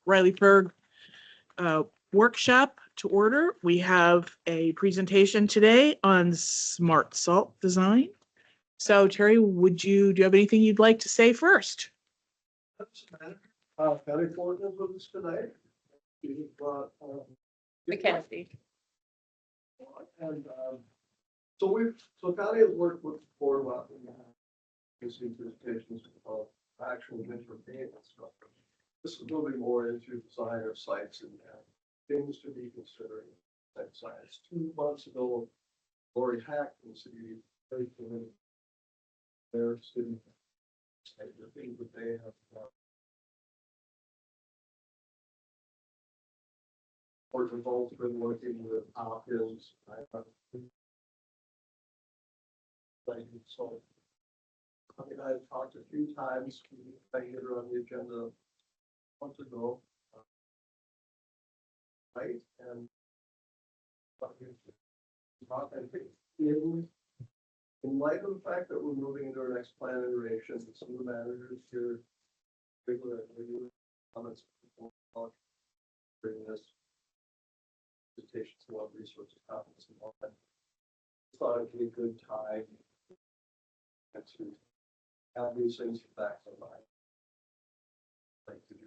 Rileyburg workshop to order. We have a presentation today on smart salt design. So Terry, do you have anything you'd like to say first? Patty Ford is with us today. She's brought Mackenzie. and so Patty has worked with the board about using presentations of actual winter maintenance stuff. This is moving more into design of sites and things to be considering at sites. 2 months ago, Lori Hack from the city very committed their city and the things that they have or involved been working with Hopkins. So, I mean, I've talked a few times, I hit her on the agenda months ago. Right, and I think in light of the fact that we're moving into our next plan iteration, some of the managers here regular comments during this presentation, a lot of resources, comments, and all that. I thought it'd be a good time to have these things back in mind. Like to do.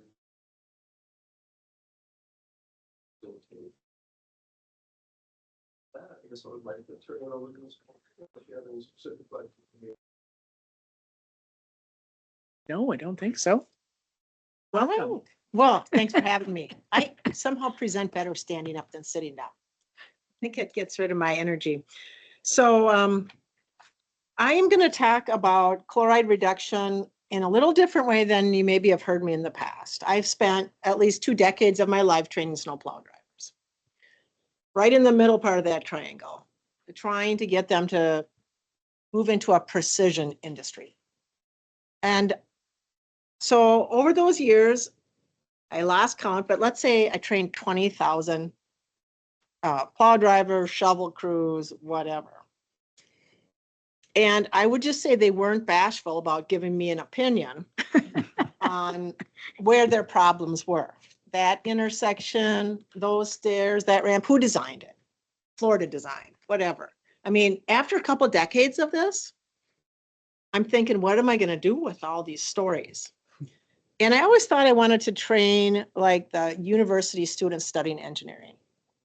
I guess I would like to turn it over to Ms. Coulter if you have any specific questions for me. No, I don't think so. All Welcome. right. Well, thanks for having me. I somehow present better standing up than sitting down. I think it gets rid of my energy. So I am going to talk about chloride reduction in a little different way than you maybe have heard me in the past. I've spent at least 2 decades of my life training snowplow drivers. Right in the middle part of that triangle, trying to get them to move into a precision industry. And so over those years, I lost count, but let's say I trained 20,000 plow drivers, shovel crews, whatever. And I would just say they weren't bashful about giving me an opinion on where their problems were. That intersection, those stairs, that ramp, who designed it? Florida design, whatever. I mean, after a couple of decades of this, I'm thinking, what am I going to do with all these stories? And I always thought I wanted to train like the university students studying engineering.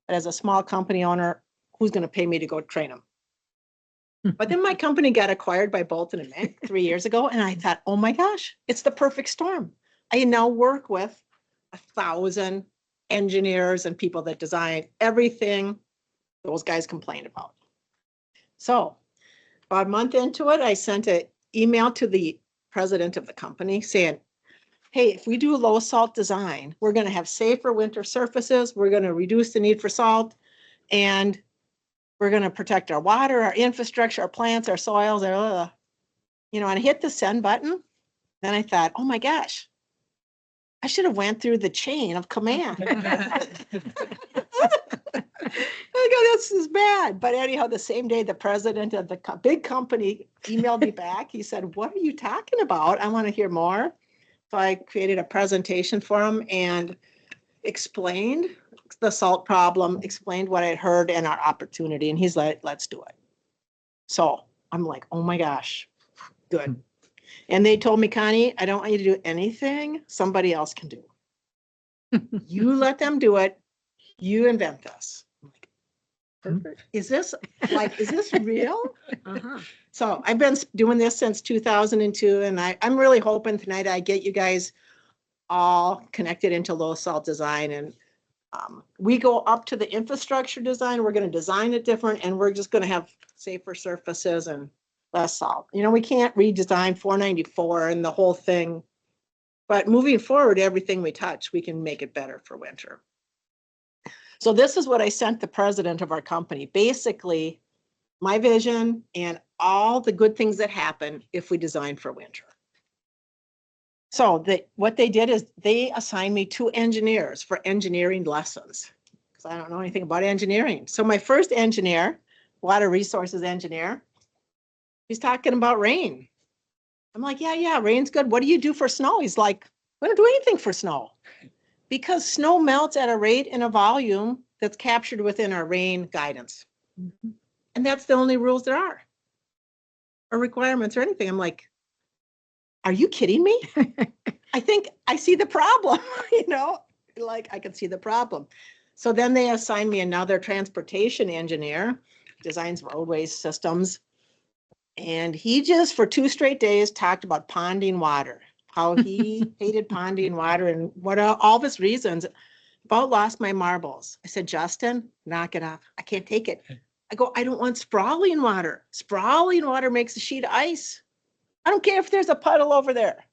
But as a small company owner, who's going to pay me to go train them? But then my company got acquired by Bolton and Mann 3 years ago. And I thought, oh my gosh, it's the perfect storm. I now work with 1,000 engineers and people that design everything those guys complained about. So about a month into it, I sent an email to the president of the company saying, hey, if we do low salt design, we're going to have safer winter surfaces. We're going to reduce the need for salt, and we're going to protect our water, our infrastructure, our plants, our soils, and I hit the send button. Then I thought, oh my gosh, I should have went through the chain of command. I go, this is bad. But anyhow, the same day, the president of the big company emailed me back. He said, what are you talking about? I want to hear more. So I created a presentation for him and explained the salt problem, explained what I'd heard and our opportunity. And he's like, let's do it. So I'm like, oh my gosh, good. And they told me, Connie, I don't want you to do anything somebody else can do. You let them do it. You invent this. I'm like, perfect. Is this real? Uh-huh. So I've been doing this since 2002, and I'm really hoping tonight I get you guys all connected into low salt design. And we go up to the infrastructure design. We're going to design it different, and we're just going to have safer surfaces and less salt. We can't redesign 494 and the whole thing, but moving forward, everything we touch, we can make it better for winter. So this is what I sent the president of our company. Basically, my vision and all the good things that happen if we design for winter. So what they did is they assigned me 2 engineers for engineering lessons because I don't know anything about engineering. So my first engineer, water resources engineer, he's talking about rain. I'm like, yeah, rain's good. What do you do for snow? He's like, We don't do anything for snow because snow melts at a rate and a volume that's captured within our rain guidance. Mhm. And that's the only rules there are or requirements or anything. I'm like, are you kidding me? I think I see the problem, like I can see the problem. So then they assigned me another transportation engineer, designs roadways systems. And he just for 2 straight days talked about ponding water, how he hated ponding water and what all of his reasons. About lost my marbles. I said, Justin, knock it off. I can't take it. I go, I don't want sprawling water. Sprawling water makes a sheet of ice. I don't care if there's a puddle over there.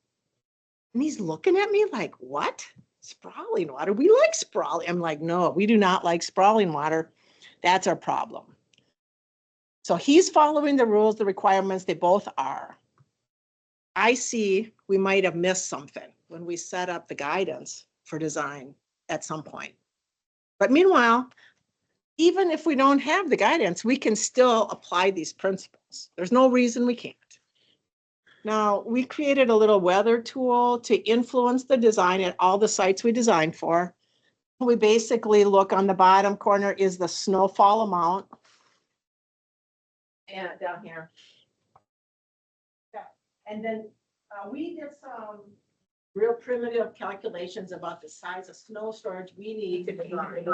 And he's looking at me like, what? Sprawling water? We like sprawling. I'm like, no, we do not like sprawling water. That's our problem. So he's following the rules, the requirements, they both are. I see we might have missed something when we set up the guidance for design at some point. But meanwhile, even if we don't have the guidance, we can still apply these principles. There's no reason we can't. Now, we created a little weather tool to influence the design at all the sites we designed for. We basically look on the bottom corner is the snowfall amount. And down here. Yeah. And then we did some real primitive calculations about the size of snow storage we need to design.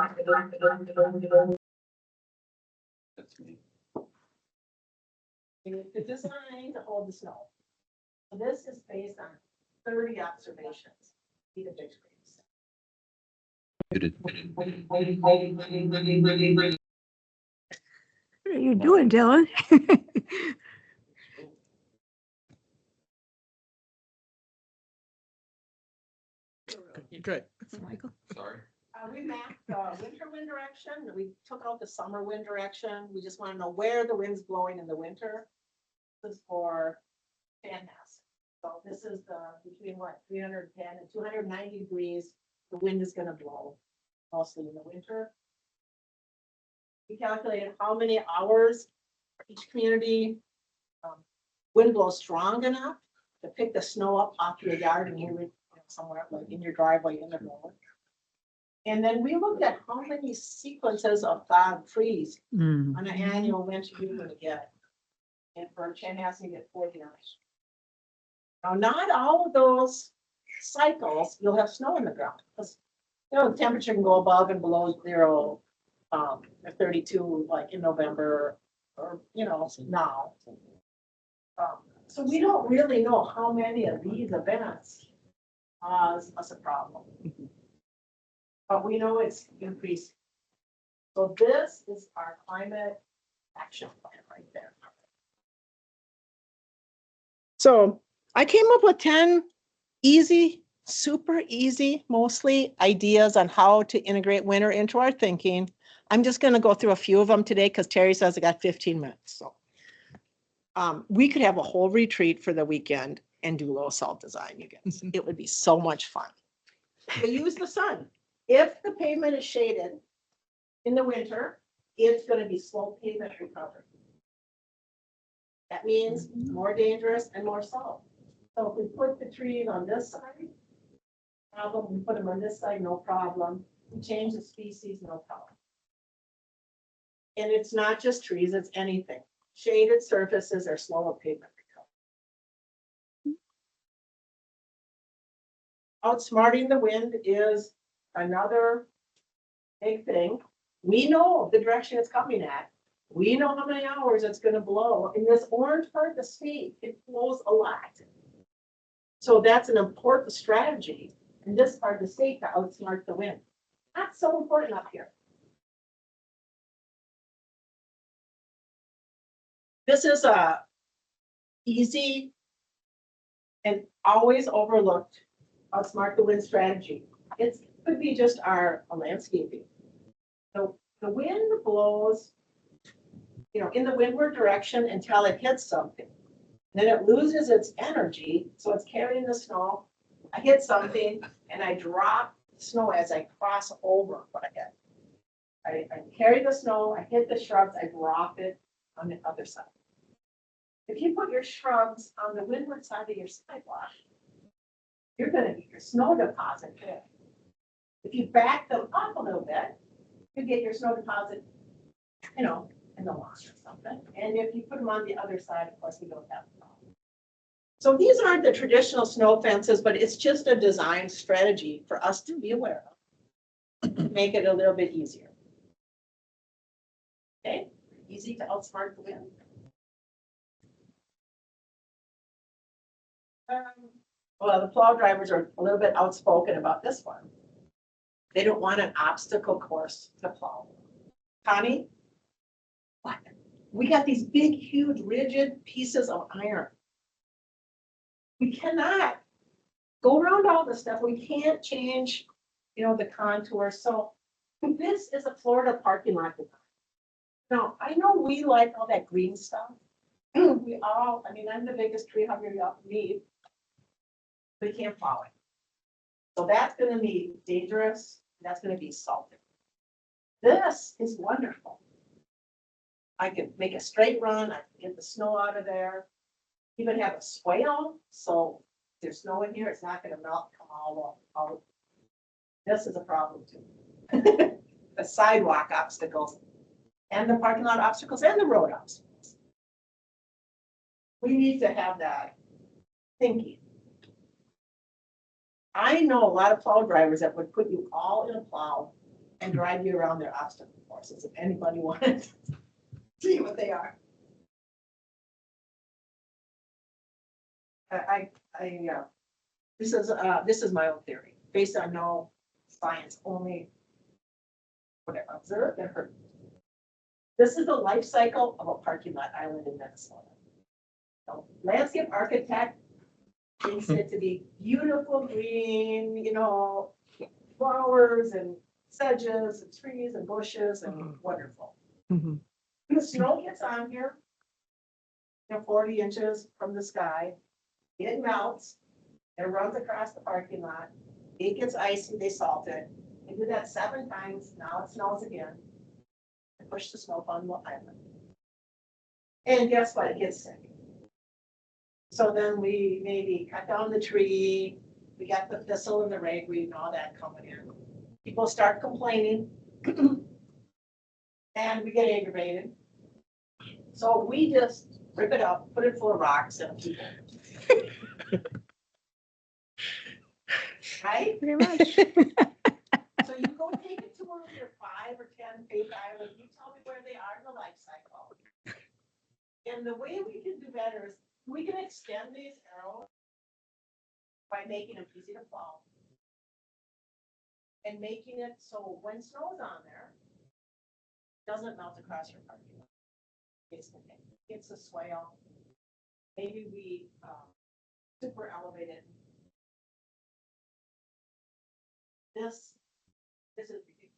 That's me. To design to hold the snow. So this is based on 30 observations. Need a big screen. What are you doing, Dylan? You're good. Michael? Sorry. We mapped the winter wind direction. We took out the summer wind direction. We just want to know where the wind's blowing in the winter. This is for Fanmas. So this is the between what 310 and 290 degrees. The wind is going to blow mostly in the winter. We calculated how many hours each community wind blows strong enough to pick the snow up off your yard and move it somewhere like in your driveway in the road. And then we looked at how many sequences of thawed freeze Mm. on an annual winter you're going to get. And for Chanhassen, you get 49. Now, not all of those cycles, you'll have snow in the ground because the temperature can go above and below 0, 32, like in November or now. So we don't really know how many of these events cause us a problem. But we know it's increasing. So this is our climate action plan right there. So I came up with 10 easy, super easy, mostly ideas on how to integrate winter into our thinking. I'm just going to go through a few of them today because Terry says I got 15 minutes. So we could have a whole retreat for the weekend and do low salt design, you guys. It would be so much fun. We use the sun. If the pavement is shaded in the winter, it's going to be slope pavement recovery. That means more dangerous and more salt. So if we put the trees on this side, problem. We put them on this side, no problem. We change the species, no problem. And it's not just trees, it's anything. Shaded surfaces are slower pavement recovery. Outsmarting the wind is another big thing. We know the direction it's coming at. We know how many hours it's going to blow. In this orange part of the state, it blows a lot. So that's an important strategy in this part of the state to outsmart the wind. Not so important up here. This is a easy and always overlooked outsmart the wind strategy. It could be just our landscaping. So the wind blows, in the windward direction until it hits something. Then it loses its energy, so it's carrying the snow. I hit something and I drop snow as I cross over what I hit. I carry the snow, I hit the shrubs, I drop it on the other side. If you put your shrubs on the windward side of your sidewalk, you're gonna get your snow deposit there. If you back them up a little bit, you get your snow deposit, you know, in the wash or something. And if you put them on the other side, of course, we don't have them. So these aren't the traditional snow fences, but it's just a design strategy for us to be aware of, to make it a little bit easier. Okay, easy to outsmart the wind. Well, the plow drivers are a little bit outspoken about this one. They don't want an obstacle course to plow. Connie? What? We got these big, huge, rigid pieces of iron. We cannot go around all this stuff. We can't change, you know, the contour. So this is a Florida parking lot design. Now, I know we like all that green stuff. We all, I mean, I'm the biggest tree hugger you need. We can't plow it. So that's gonna be dangerous. That's gonna be salted. This is wonderful. I can make a straight run. I can get the snow out of there. Even have a swale, so if there's snow in here, it's not gonna melt, come all out. This is a problem too. The sidewalk obstacles and the parking lot obstacles and the road obstacles. We need to have that thinking. I know a lot of plow drivers that would put you all in a plow and drive you around their obstacle courses if anybody wanted to see what they are. This is my own theory, based on no science, only what I observed and heard. This is the life cycle of a parking lot island in Minnesota. So, landscape architect thinks it to be beautiful green, you know, flowers and sedges and trees and bushes and wonderful. Mhm. The snow gets on here, you know, 40 inches from the sky. It melts, it runs across the parking lot. It gets icy, they salt it. They do that 7 times, now it snows again. They push the snow on the island. And guess what? It gets sick. So then we maybe cut down the tree, we got the thistle and the ragweed and all that coming in. People start complaining. And we get aggravated. So we just rip it up, put it full of rocks and keep it. Right? Pretty much. So you go take it to one of your 5 or 10 fake islands, you tell me where they are in the life cycle. And the way we can do better is we can extend these arrows by making them easy to plow. And making it so when snow's on there, it doesn't melt across your parking lot. It's a swale. Maybe we super elevate it. This is ridiculous.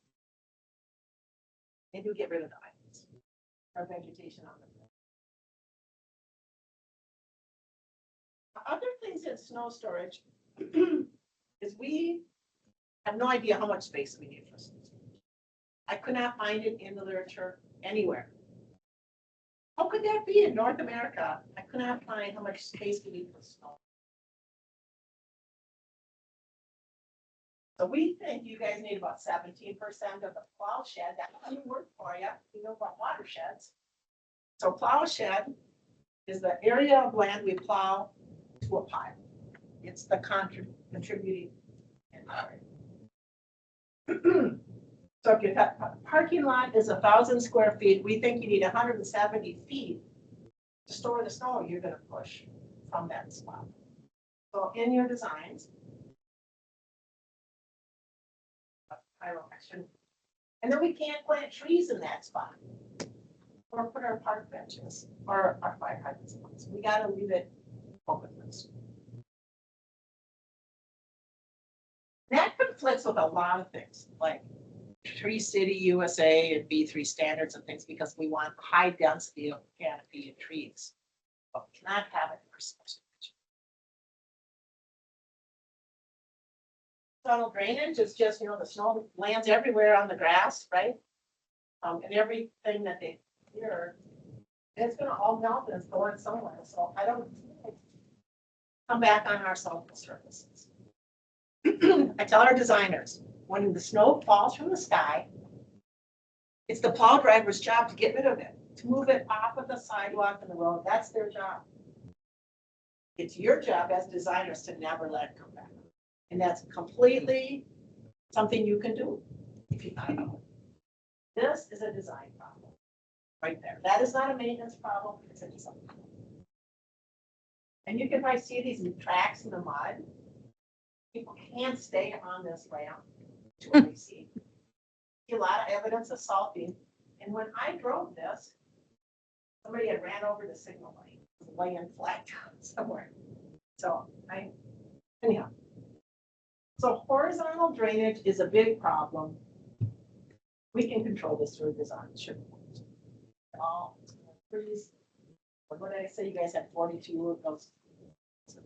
Maybe we get rid of the islands or vegetation on them. Other things in snow storage is we have no idea how much space we need for snow storage. I could not find it in the literature anywhere. How could that be in North America? I could not find how much space we need for snow. So we think you guys need about 17% of the plow shed. That doesn't work for you. You know about watersheds. So plow shed is the area of land we plow to a pile. It's the contributing. So if your parking lot is 1,000 square feet, we think you need 170 feet to store the snow you're going to push from that spot. So in your designs, and then we can't plant trees in that spot or put our park benches or our fire hydrants. We got to leave it open. That conflicts with a lot of things like Tree City USA and B3 standards and things because we want high density of canopy and trees, but we cannot have it for storage. Tunnel drainage is just, you know, the snow lands everywhere on the grass, right? And everything that they hear, it's gonna all melt and it's going somewhere. So I don't come back on our solvable surfaces. I tell our designers, when the snow falls from the sky, it's the plow driver's job to get rid of it, to move it off of the sidewalk and the road. That's their job. It's your job as designers to never let it come back. And that's completely something you can do if you know. This is a design problem right there. That is not a maintenance problem, it's a design problem. And you can probably see these tracks in the mud. People can't stay on this ramp to what they see. See a lot of evidence of salting. And when I drove this, somebody had ran over the signal light, laying flat down somewhere. So anyhow. So horizontal drainage is a big problem. We can control this through design, sure. All trees. What did I say? You guys had 42 of those.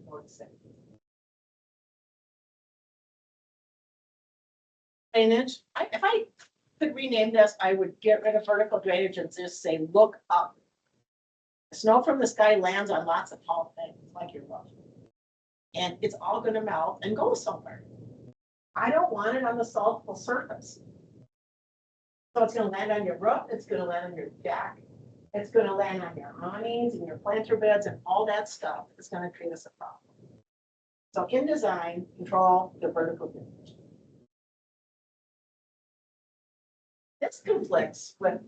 46. Drainage. If I could rename this, I would get rid of vertical drainage and just say, look up. Snow from the sky lands on lots of tall things like your roof. And it's all going to melt and go somewhere. I don't want it on the saltful surface. So it's going to land on your roof. It's going to land on your deck. It's going to land on your awnings and your planter beds and all that stuff. It's going to create us a problem. So in design, control the vertical drainage. This conflicts with,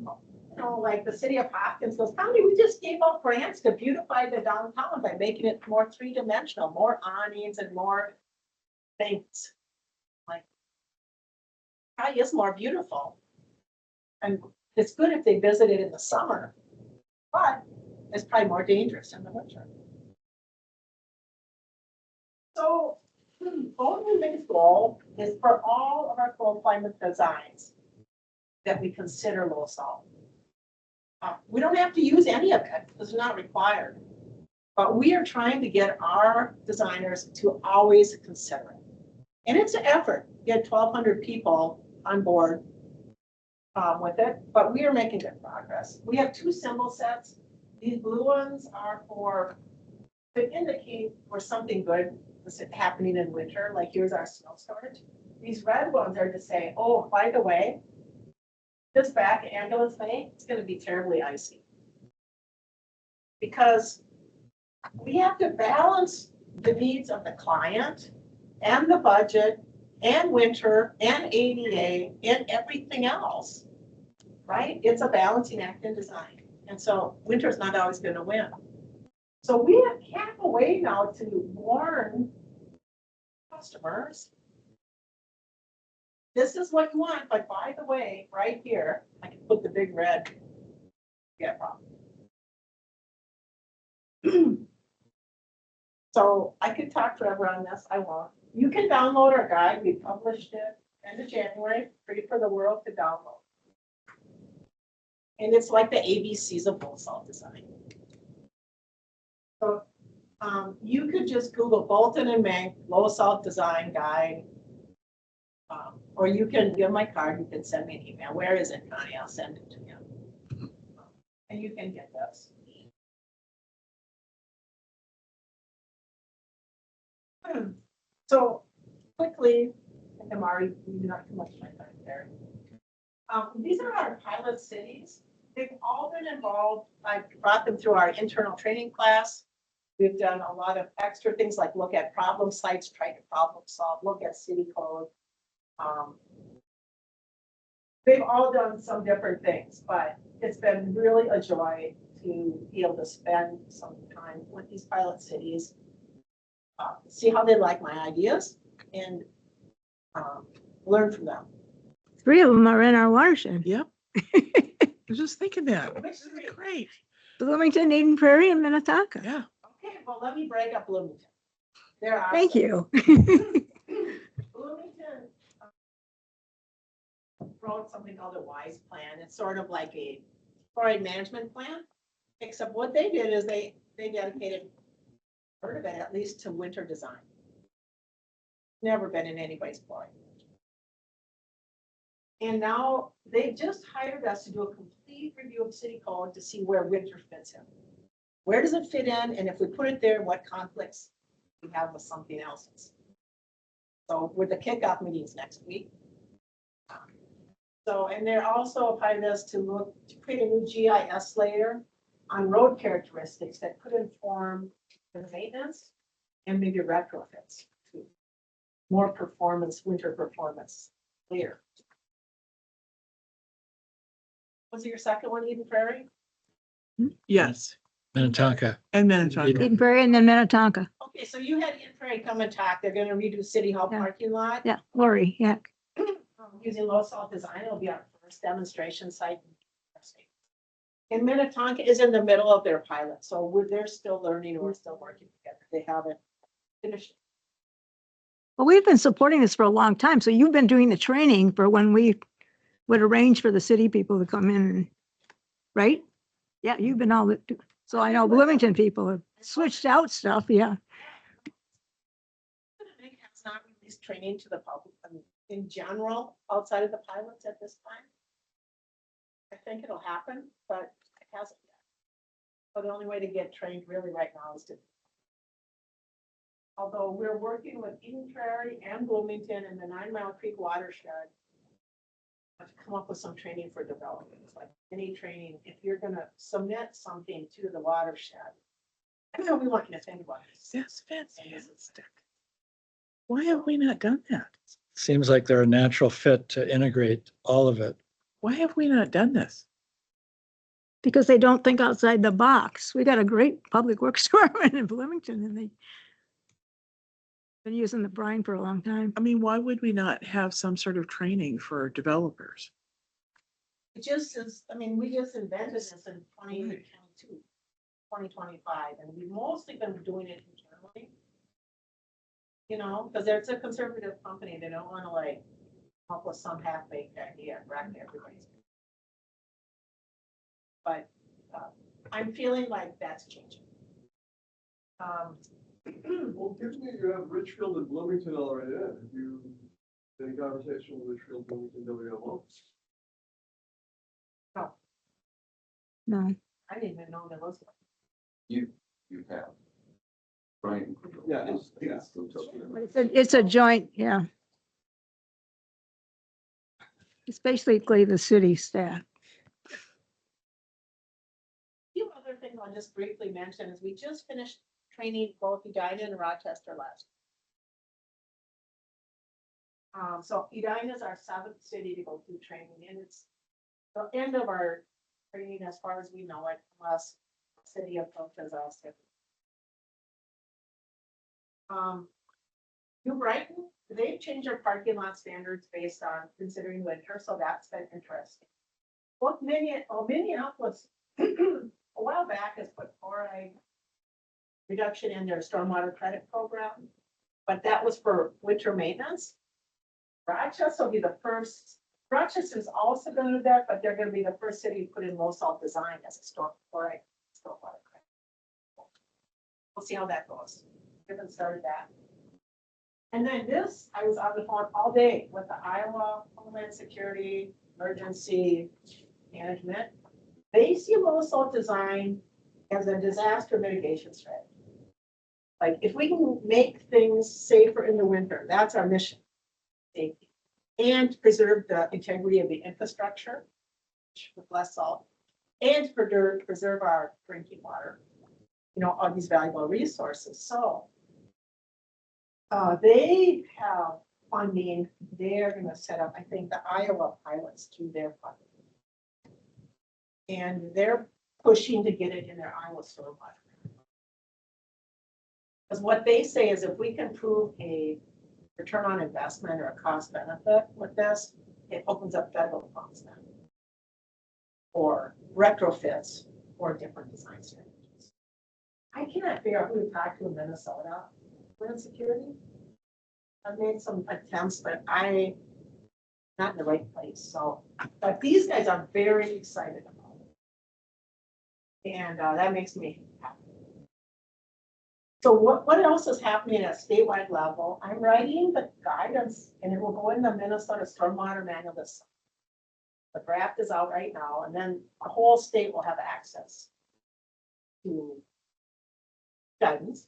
like the city of Hopkins goes, County, we just gave out grants to beautify the downtown by making it more three-dimensional, more awnings and more things. Like, probably is more beautiful. And it's good if they visit it in the summer, but it's probably more dangerous in the winter. So, BOM's goal is for all of our cold climate designs that we consider low salt. We don't have to use any of it. It's not required. But we are trying to get our designers to always consider it. And it's an effort. Get 1,200 people on board with it, but we are making good progress. We have 2 symbol sets. These blue ones are to indicate for something good is happening in winter, like here's our snow storage. These red ones are to say, oh, by the way, this back ambulance thing, it's going to be terribly icy. Because we have to balance the needs of the client and the budget and winter and ADA and everything else, right? It's a balancing act in design. And so winter is not always going to win. So we have a way now to warn customers. This is what you want, but by the way, right here, I can put the big red. Yeah, problem. So I could talk forever on this. I won't. You can download our guide. We published it end of January, free for the world to download. And it's like the ABCs of low salt design. So you could just Google Bolton and Mank low salt design guide. Or you can give my card, you can send me an email. Where is it, Connie? I'll send it to you. And you can get this. So quickly, I'm already not too much my time there. These are our pilot cities. They've all been involved. I brought them through our internal training class. We've done a lot of extra things like look at problem sites, try to problem solve, look at city code. They've all done some different things, but it's been really a joy to be able to spend some time with these pilot cities, see how they like my ideas, and learn from them. 3 of them are in our watershed. Yep. I was just thinking that. Which This is 3? great. Bloomington, Eden Prairie, and Minnetonka. Yeah. Okay, well, let me break up Bloomington. There are Thank you. Bloomington wrote something called a WISE plan. It's sort of like a chloride management plan, except what they did is they dedicated part of it at least to winter design. Never been in anybody's chloride management. And now they just hired us to do a complete review of city code to see where winter fits in. Where does it fit in? And if we put it there, what conflicts we have with something else. So with the kickoff meetings next week. So, and they're also applying this to create a new GIS layer on road characteristics that could inform the maintenance and maybe retrofits to more performance, winter performance layer. Was it your second one, Eden Prairie? Yes, Minnetonka. and Minnetonka. Eden Prairie and then Minnetonka. Okay, so you had Eden Prairie come and talk. They're gonna redo City Hall Yeah. parking lot. Yeah, Lori, yeah. Using low salt design. It'll be our first demonstration site. And Minnetonka is in the middle of their pilot, so they're still learning, we're still working together. They haven't finished. Well, we've been supporting this for a long time. So you've been doing the training for when we would arrange for the city people to come in, and right? Yeah, you've been all, so I know Bloomington people have switched out stuff, yeah. Minnetonka has not released training to the public, I mean, in general, outside of the pilots at this time. I think it'll happen, but it hasn't yet. So the only way to get trained really right now is to. Although we're working with Eden Prairie and Bloomington and the 9 Mile Creek watershed. To come up with some training for developers, like any training, if you're gonna submit something to the watershed. I know we want you to think about this. That's fantastic. Why have we not done that? Seems like they're a natural fit to integrate all of it. Why have we not done this? Because they don't think outside the box. We got a great public works department in Bloomington, and they've been using the brine for a long time. I mean, why would we not have some sort of training for developers? It just is, I mean, we just invented this in 2022, 2025, and we've mostly been doing it internally. You know, because it's a conservative company, they don't wanna like come up with some half-baked idea and wreck everybody's. But, I'm feeling like that's changing. Well, gives me, you have Richfield and Bloomington already in. Have you, any conversation with Richfield, Bloomington, WMO? No, I didn't even know there was one. You have. Right. Yeah, yeah. but it's a joint, yeah. It's basically the city staff. Few other things I'll just briefly mention is we just finished training both Edina and Rochester last. So Edina is our 7th city to go through training, and it's the end of our training as far as we know it, unless the city approaches us. New Brighton, they've changed their parking lot standards based on considering winter, so that's been interesting. Both Minneapolis, a while back has put chloride reduction in their stormwater credit program, but that was for winter maintenance. Rochester will be the first, Rochester's also gonna do that, but they're gonna be the first city to put in low salt design as a stormwater credit. We'll see how that goes. We haven't started that. And then this, I was on the phone all day with the Iowa Homeland Security Emergency Management. They see low salt design as a disaster mitigation strategy. Like if we can make things safer in the winter, that's our mission. Safety. And preserve the integrity of the infrastructure with less salt, and preserve our drinking water. You know, all these valuable resources. So they have funding. They're going to set up, I think, the Iowa pilots through their funding. And they're pushing to get it in their Iowa stormwater. Because what they say is if we can prove a return on investment or a cost benefit with this, it opens up federal funds then. Or retrofits or different design strategies. I cannot figure out who to talk to in Minnesota for insecurity. I've made some attempts, but I'm not in the right place. So, but these guys are very excited about it. And that makes me happy. So what else is happening at statewide level? I'm writing the guidance and it will go in the Minnesota Stormwater Manual this summer. The draft is out right now, and then the whole state will have access to guidance.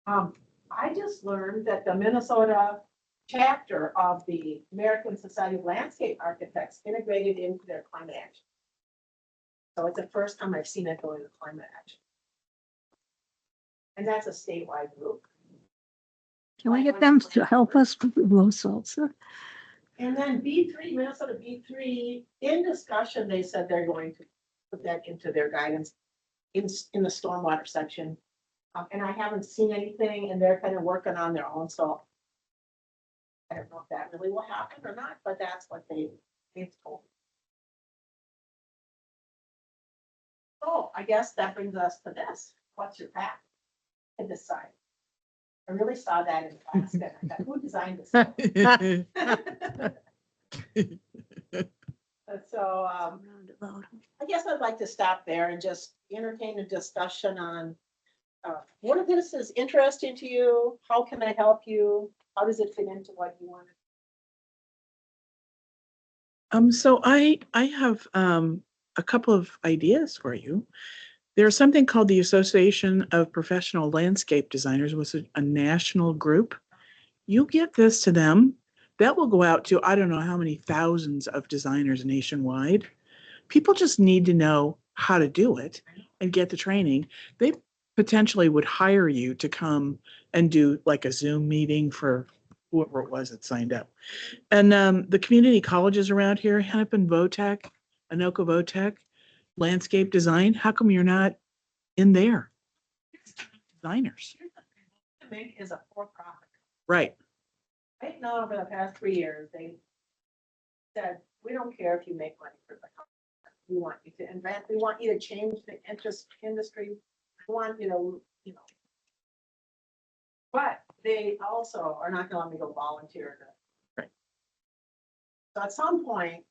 I just learned that the Minnesota chapter of the American Society of Landscape Architects integrated into their climate action. So it's the first time I've seen it go into climate action. And that's a statewide group. Can we get them to help us with low salts? And then B3, Minnesota B3, in discussion, they said they're going to put that into their guidance in the stormwater section. And I haven't seen anything, and they're kind of working on their own, so I don't know if that really will happen or not, but that's what they've told me. So I guess that brings us to this. What's your path to decide? I really saw that in class, and I thought, who designed this? So I guess I'd like to stop there and just entertain a discussion on what of this is interesting to you? How can I help you? How does it fit into what you want? So I have a couple of ideas for you. There's something called the Association of Professional Landscape Designers, which is a national group. You get this to them, that will go out to I don't know how many thousands of designers nationwide. People just need to know how to do it and get the training. They potentially would hire you to come and do like a Zoom meeting for whoever it was that signed up. And the community colleges around here, Hennepin Votech, Anoka Votech, landscape design, how come you're not in there? Designers. Make is a for-profit. Right. Right now, over the past 3 years, they said, we don't care if you make money for the company. We want you to invent, we want you to change the industry. We want you to, but they also are not gonna let me go volunteer. Right. So at some point,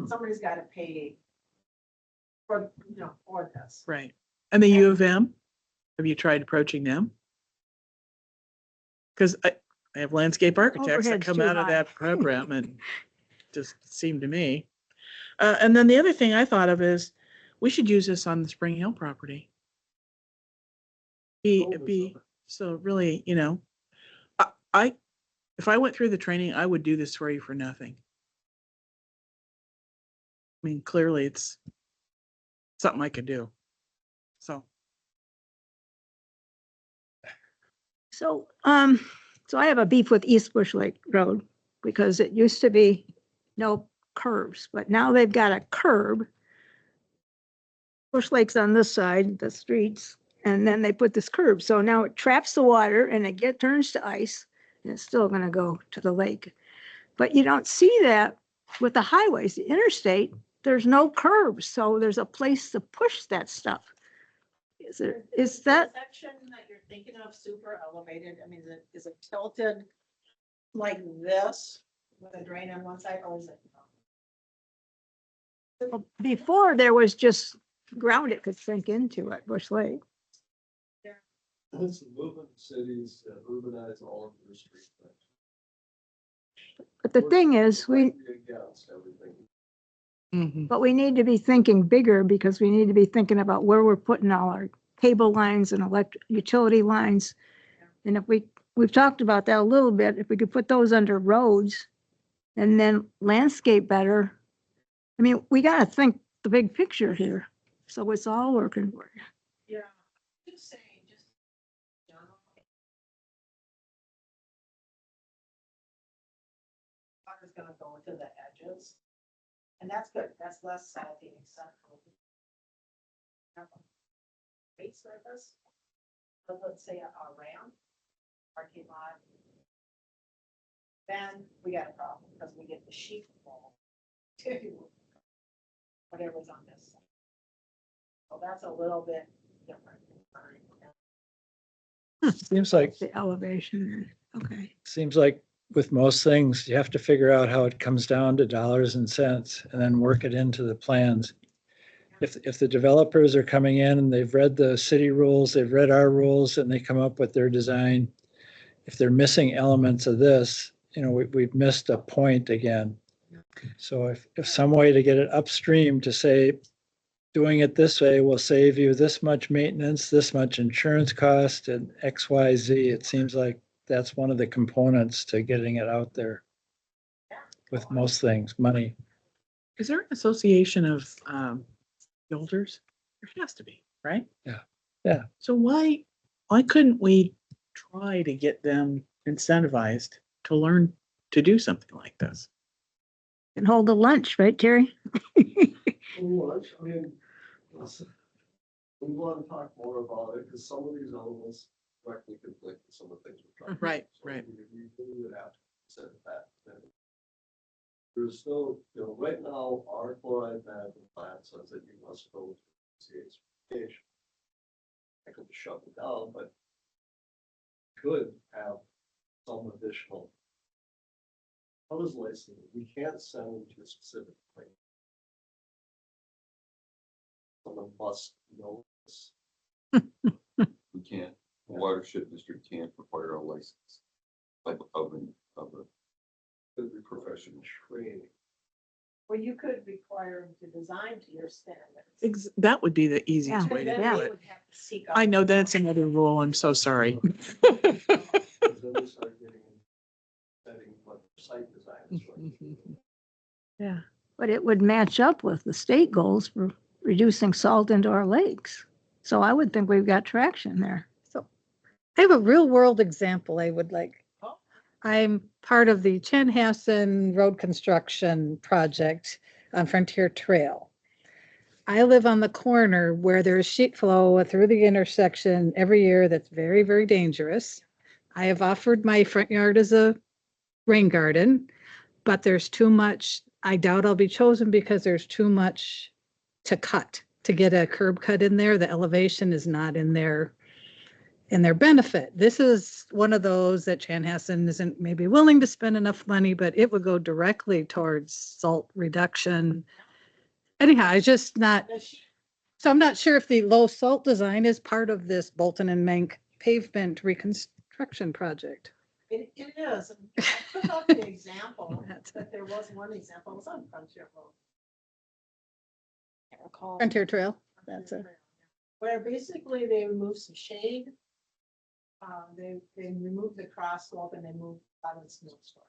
somebody's gotta pay for, for this. Right. And the U of M, have you tried approaching them? Because I have landscape architects that Overhead's come too out of high. that program and just seemed to me. And then the other thing I thought of is we should use this on the Spring Hill property. So really, I if I went through the training, I would do this for you for nothing. I mean, clearly it's something I could do. So. So, so I have a beef with East Bush Lake Road because it used to be no curves, but now they've got a curb. Bush Lake's on this side, the streets, and then they put this curb. So now it traps the water and it turns to ice and it's still gonna go to the lake. But you don't see that with the highways, the interstate, there's no curbs. So there's a place to push that stuff. Is that? The section that you're thinking of super elevated, I mean, is it tilted like this with a drain on one side, or is it? Well, before there was just ground it could sink into it, Bush Lake. It's moving cities, urbanize all of their streets. But the thing is, Against everything. Mhm. but we need to be thinking bigger because we need to be thinking about where we're putting all our cable lines and electric utility lines. And if we've talked about that a little bit, if we could put those under roads and then landscape better. I mean, we got to think the big picture here. So it's all working for you. Yeah, just saying, general. Water's gonna go into the edges, and that's good, that's less salty, except for base surface, but let's say a ramp, parking lot. Then we got a problem, because we get the sheet fall to whatever's on this side. So that's a little bit different. Seems like The elevation. Okay. with most things, you have to figure out how it comes down to dollars and cents and then work it into the plans. If the developers are coming in and they've read the city rules, they've read our rules, and they come up with their design, if they're missing elements of this, we've missed a point again. So if some way to get it upstream to say, doing it this way will save you this much maintenance, this much insurance cost, and X, Y, Z, it seems like that's one of the components to getting it out there with most things, money. Is there an association of builders? There has to be, right? Yeah. Yeah. So why couldn't we try to get them incentivized to learn to do something like this? And hold a lunch, right, Terry? Lunch, I mean, listen, we want to talk more about it because some of these elements directly conflict with some of the things we're trying. to do. Right, So right. We would have to consider that. Then there's still, right now, our chloride management plan says that you must go to CHP. I could shut it down, but could have some additional. How is licensing? We can't send them to a specific place. Someone must know this. We can't, the watershed district can't require a license of a Could be professional training. Well, you could require them to design to your standards. That would be the easiest Yeah. way to Then do they it. would have to seek I out- know that's another rule. I'm so sorry. Because then we start getting setting what site design is going to be. Yeah. But it would match up with the state goals for reducing salt into our lakes. So I would think we've got traction there. So I have a real world example I would like. Oh. I'm part of the Chanhassen Road Construction Project on Frontier Trail. I live on the corner where there's sheet flow through the intersection every year that's very, very dangerous. I have offered my front yard as a rain garden, but there's too much. I doubt I'll be chosen because there's too much to cut, to get a curb cut in there. The elevation is not in their benefit. This is one of those that Chanhassen isn't maybe willing to spend enough money, but it would go directly towards salt reduction. Anyhow, it's just not, so I'm not sure if the low salt design is part of this Bolton and Mank pavement reconstruction project. It is. And I took out the example, That's but there was one example, it was on Frontier Road. Can't recall. Frontier Trail. That's it. Where basically they removed some shade. They removed the crosswalk and they moved out of the snow storage.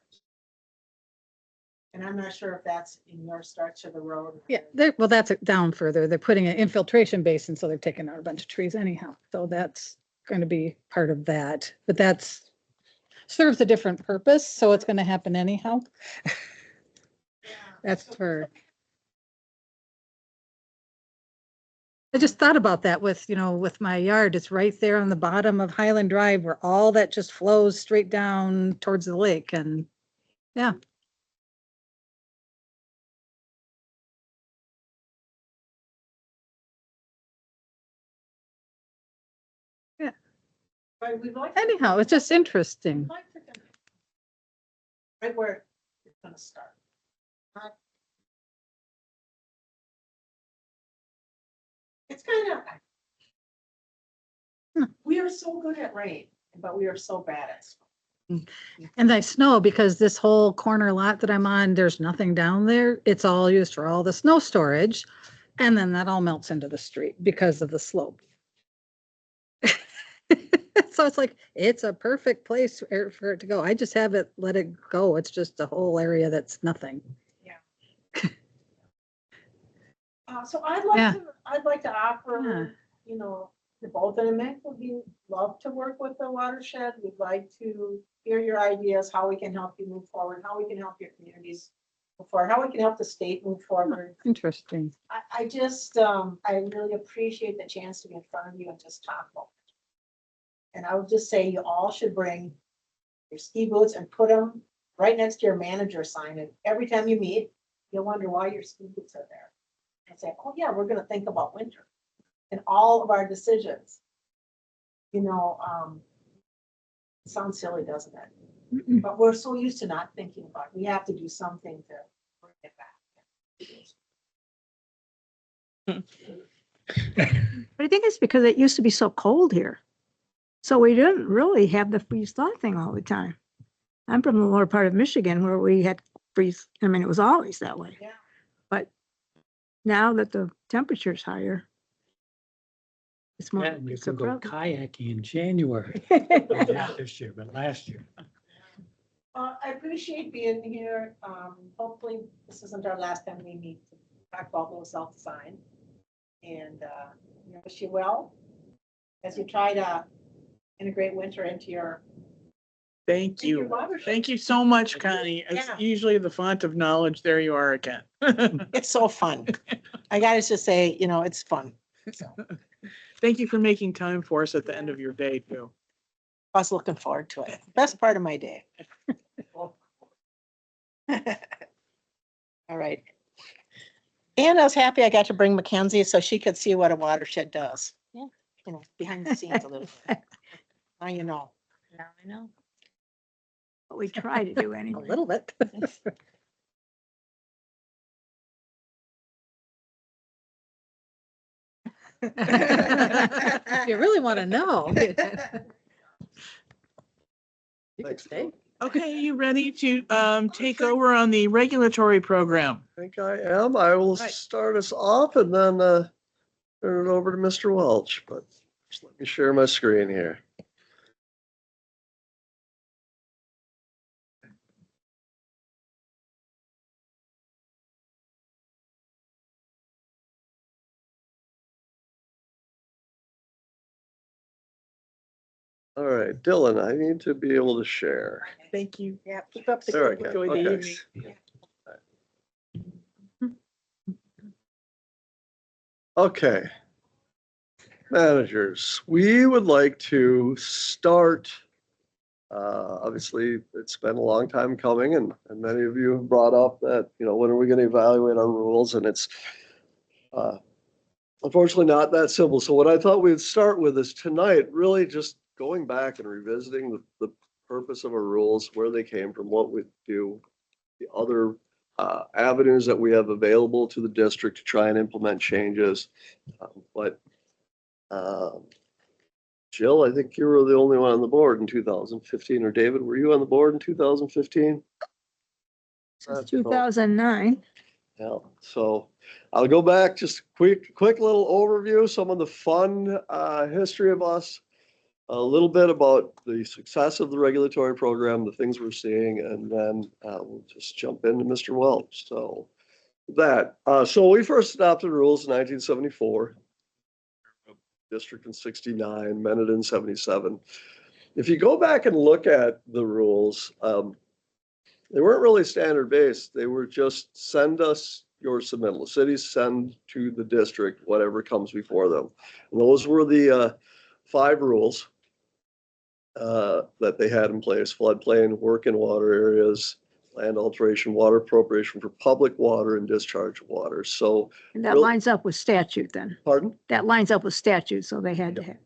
And I'm not sure if that's in your stretch of the road. Yeah, well, that's it down further. They're putting an infiltration basin, so they're taking out a bunch of trees anyhow. So that's going to be part of that. But that's serves a different purpose, so it's going to happen anyhow. Yeah. That's So- for. I just thought about that with, with my yard. It's right there on the bottom of Highland Drive where all that just flows straight down towards the lake and yeah. But we'd like to- Anyhow, it's just interesting. we'd like to kind of- Right where it's gonna start. It's kind of. We are so good at rain, but we are so bad at snow. And I snow because this whole corner lot that I'm on, there's nothing down there. It's all used for all the snow storage. And then that all melts into the street because of the slope. So it's like, it's a perfect place for it to go. I just have it, let it go. It's just a whole area that's nothing. So I'd Yeah. like to offer, the Bolton and Mick would be, love to work with the watershed. We'd like to hear your ideas, how we can help you move forward, how we can help your communities move forward, how we can help the state move forward. Interesting. I just, I really appreciate the chance to be in front of you and just talk about it. And I would just say you all should bring your ski boots and put them right next to your manager sign. And every time you meet, you'll wonder why your ski boots are there. And say, oh yeah, we're gonna think about winter and all of our decisions. It sounds silly, doesn't it? Mm-mm. But we're so used to not thinking about it. We have to do something to bring it back. But I think it's because it used to be so cold here. So we didn't really have the freeze thaw thing all the time. I'm from the lower part of Michigan where we had freeze, it was always that way. Yeah. But now that the temperature's higher, It's more. Yeah, and you it's a can go problem. kayaking in January. Not this year, but last year. I appreciate being here. Hopefully this isn't our last time we meet to talk about low self-design. And wish you well as you try to integrate winter into your Thank you. watershed. Thank you so much, Connie. It's Yeah. usually the font of knowledge. There you are again. It's so fun. I gotta just say, it's fun. Thank you for making time for us at the end of your day too. I was looking forward to it. Best part of my day. All right. And I was happy I got to bring Mackenzie so she could see what a watershed does. Yeah. Behind the scenes a little bit. Now you know. Now I know. But we try to do A anyway. little bit. If you really want to know. You can Thanks, stay. Phil. Okay, you ready to take over on the regulatory program? I think I am. I will Right. start us off and then turn it over to Mr. Welch, but just let me share my screen here. All right, Dylan, I need to be able to share. Thank you. Yeah, keep up the There I good go. work. Enjoy the Okay. evening. Okay. Managers, we would like to start. Obviously, it's been a long time coming, and many of you have brought up that, when are we going to evaluate our rules? And it's unfortunately not that simple. So what I thought we'd start with is tonight, really just going back and revisiting the purpose of our rules, where they came from, what we do, the other avenues that we have available to the district to try and implement changes. But Jill, I think you were the only one on the board in 2015, or David, were you on the board in 2015? Since 2009. Yeah, so I'll go back, just quick little overview, some of the fun history of us, a little bit about the success of the regulatory program, the things we're seeing, and then we'll just jump into Mr. Welch. So so we first adopted rules in 1974. District in 69, amended in 77. If you go back and look at the rules, they weren't really standard based. They were just send us your submittal. The cities send to the district whatever comes before them. And those were the 5 rules that they had in place: floodplain, work in water areas, land alteration, water appropriation for public water, and discharge of water. So, And that lines up with statute then. pardon? That lines up with statute, so they had to have.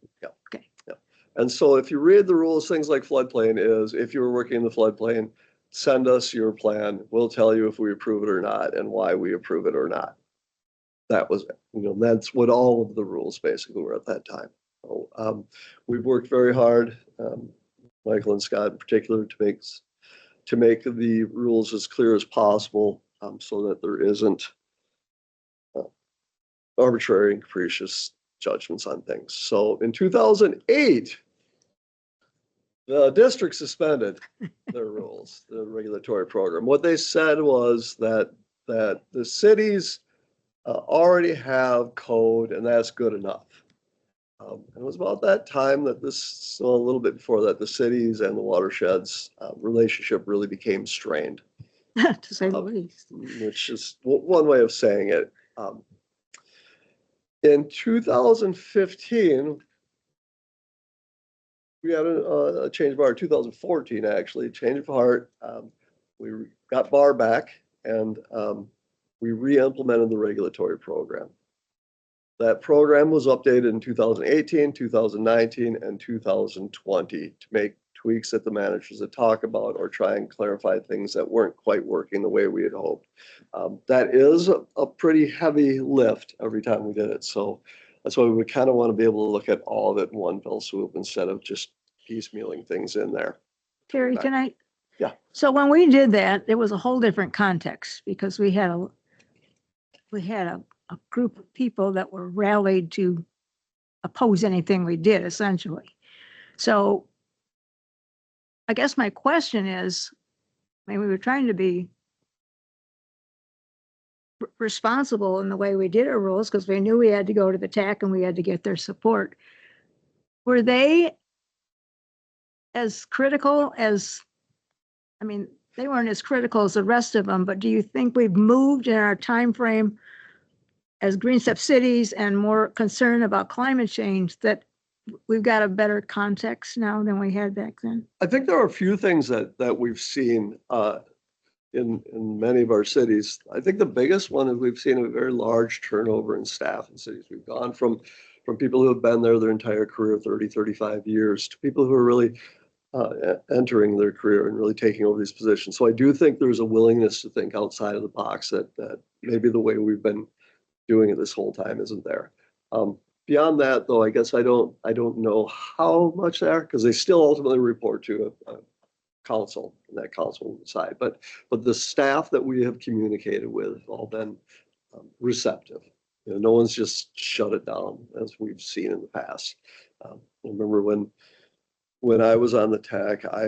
And so if you read the rules, things like floodplain is, if you were working in the floodplain, send us your plan. We'll tell you if we approve it or not and why we approve it or not. That was, that's what all of the rules basically were at that time. So, we've worked very hard, Michael and Scott in particular, to make the rules as clear as possible, so that there isn't arbitrary and capricious judgments on things. So in 2008, the district suspended their rules, the regulatory program. What they said was that the cities already have code, and that's good enough. It was about that time that a little bit before that, the cities and the watersheds relationship really became strained, To say the least. which is one way of saying it. In 2015, we had a change of heart. 2014, actually, change of heart. We got BAR back, and we re-implemented the regulatory program. That program was updated in 2018, 2019, and 2020 to make tweaks that the managers had talked about or try and clarify things that weren't quite working the way we had hoped. That is a pretty heavy lift every time we did it. So that's why we would kind of want to be able to look at all of it in one fell swoop instead of just piecemealing things in there. Terry, can I? Yeah. So when we did that, it was a whole different context because we had a group of people that were rallied to oppose anything we did essentially. So I guess my question is, I mean, we were trying to be responsible in the way we did our rules because we knew we had to go to the TAC and we had to get their support. Were they as critical as, I mean, they weren't as critical as the rest of them, but do you think we've moved in our time frame as green step cities and more concerned about climate change that we've got a better context now than we had back then? I think there are a few things that we've seen in many of our cities. I think the biggest one is we've seen a very large turnover in staff in cities. We've gone from people who have been there their entire career, 30, 35 years, to people who are really entering their career and really taking over these positions. So I do think there's a willingness to think outside of the box that maybe the way we've been doing it this whole time isn't there. Beyond that, though, I guess I don't know how much they are because they still ultimately report to a council, and that council will decide. But the staff that we have communicated with have all been receptive. You know, no one's just shut it down as we've seen in the past. I remember when I was on the TAC, I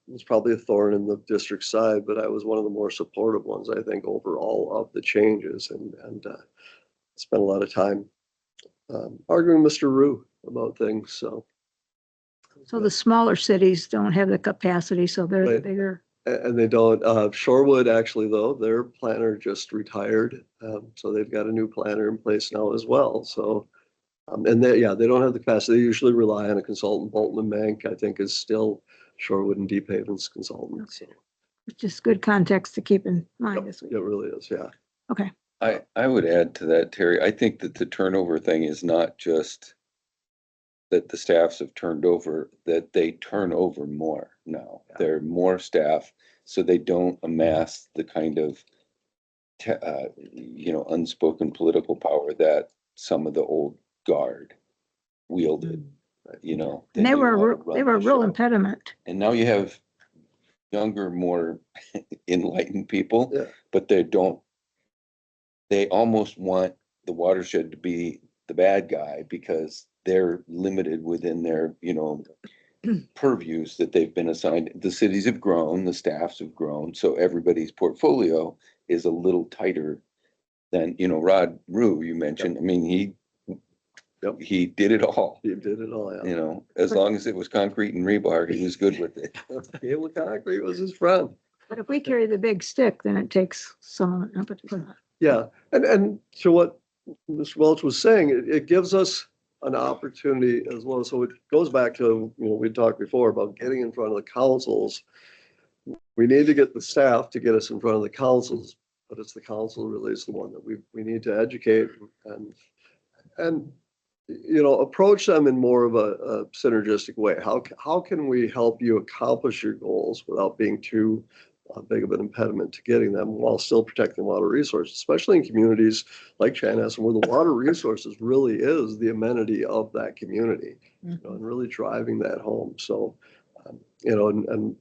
was probably a thorn in the district side, but I was one of the more supportive ones, I think, overall of the changes, and spent a lot of time arguing with Mr. Rue about things. So the smaller cities don't have the capacity, so they're Right. bigger. And they don't. Shorewood, actually, though, their planner just retired, so they've got a new planner in place now as well. So, and they don't have the capacity. They usually rely on a consultant. Bolton and Mank, I think, is still Shorewood and Deep Haven's consultant. So It's just good context to keep in mind this week. it really is, yeah. Okay. I would add to that, Terry, I think that the turnover thing is not just that the staffs have turned over, that they turn over more now. Yeah. There are more staff, so they don't amass the kind of, unspoken political power that some of the old guard wielded, you know. And that they you were, wanna run they were a the real show. impediment. And now you have younger, more enlightened people, Yeah. but they almost want the watershed to be the bad guy because they're limited within their, purviews that they've been assigned. The cities have grown, the staffs have grown, so everybody's portfolio is a little tighter than, Rod Rue, you mentioned. I mean, he did it all, You did it all, yeah. as long as it was concrete and rebar, he was good with it. Cable concrete was his friend. But if we carry the big stick, then it takes some impetus. Yeah, and to what Mr. Welch was saying, it gives us an opportunity as well. So it goes back to, we talked before about getting in front of the councils. We need to get the staff to get us in front of the councils, but it's the council really is the one that we need to educate and approach them in more of a synergistic way. How can we help you accomplish your goals without being too big of an impediment to getting them while still protecting water resources, especially in communities like Chanhassen, where the water resources really is the amenity of that community, and really driving that home. So, and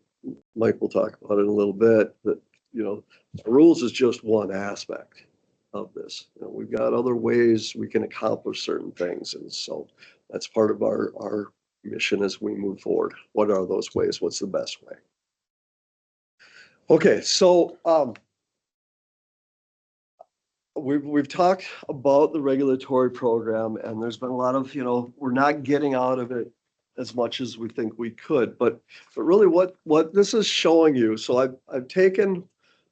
Mike will talk about it in a little bit, that, the rules is just one aspect of this. We've got other ways we can accomplish certain things. And so that's part of our mission as we move forward. What are those ways? What's the best way? Okay, so we've talked about the regulatory program, and there's been a lot of, we're not getting out of it as much as we think we could, but really what this is showing you. So I've taken